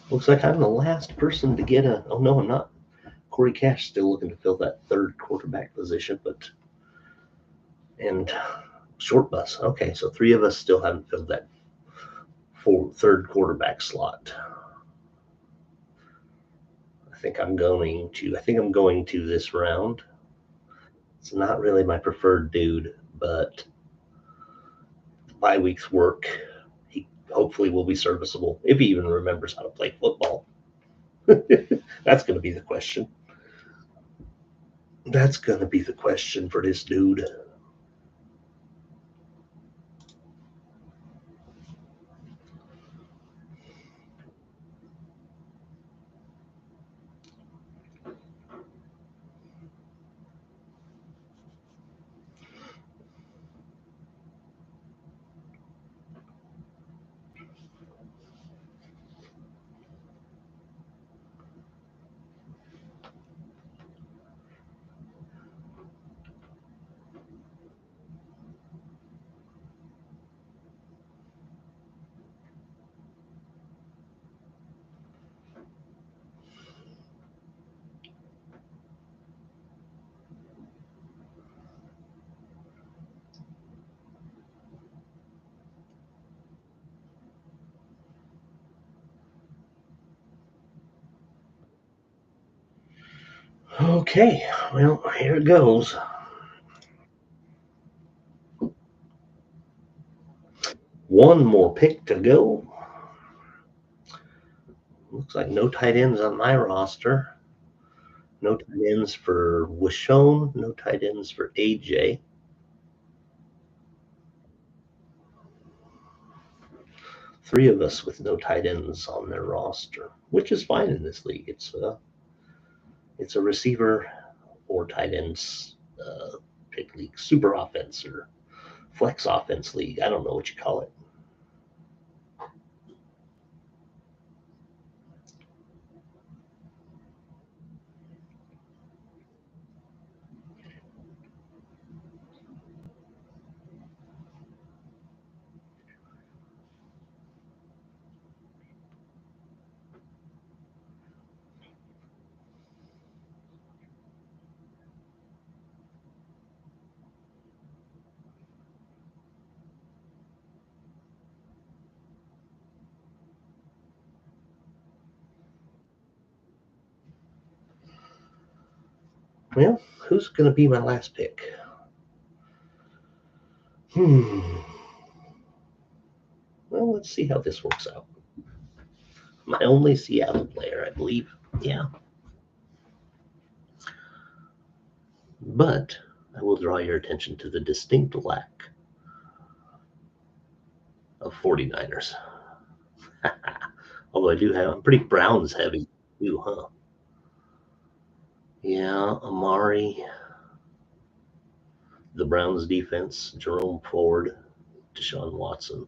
Looks like I'm the last person to get a. Oh no, I'm not. Corey Cash still looking to fill that third quarterback position, but and short bus. Okay, so 3 of us still haven't filled that third quarterback slot. I think I'm going to this round. It's not really my preferred dude, but bye week's work. He hopefully will be serviceable if he even remembers how to play football. That's going to be the question. That's going to be the question for this dude. Okay, well, here it goes. One more pick to go. Looks like no tight ends on my roster. No tight ends for Wishone. No tight ends for AJ. Three of us with no tight ends on their roster, which is fine in this league. It's a receiver or tight ends pick league, super offense or flex offense league. I don't know what you call it. Well, who's going to be my last pick? Well, let's see how this works out. My only Seattle player, I believe. Yeah. But I will draw your attention to the distinct lack of 49ers. Although I do have, I'm pretty Browns heavy too, huh? Yeah, Amari, the Browns defense, Jerome Ford, Deshaun Watson.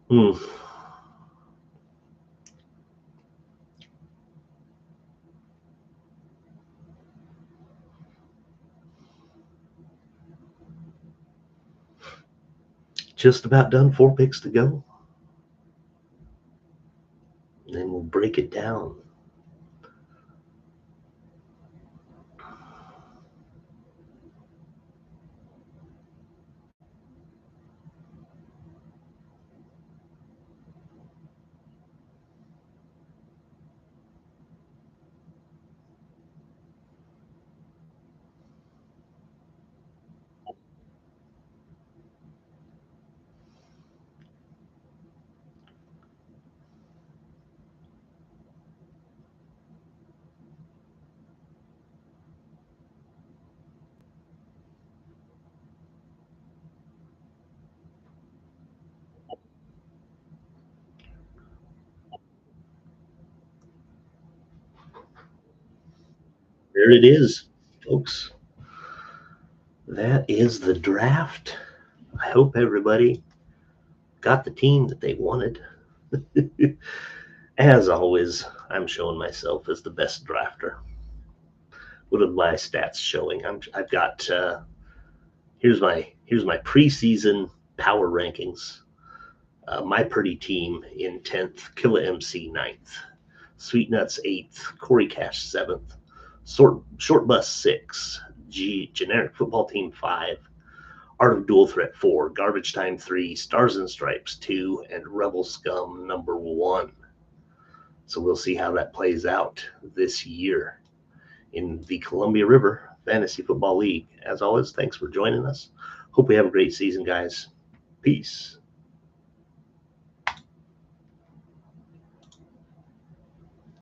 Hmm. Just about done. 4 picks to go. And then we'll break it down. There it is, folks. That is the draft. I hope everybody got the team that they wanted. As always, I'm showing myself as the best drafter. What are my stats showing? I've got here's my preseason power rankings. My Pretty Team in 10th, Killa MC 9th, Sweet Nuts 8th, Corey Cash 7th, Short Bus 6, Generic Football Team 5, Art of Dual Threat 4, Garbage Time 3, Stars and Stripes 2, and Rebel Scum number 1. So we'll see how that plays out this year in the Columbia River Fantasy Football League. As always, thanks for joining us. Hope we have a great season, guys. Peace.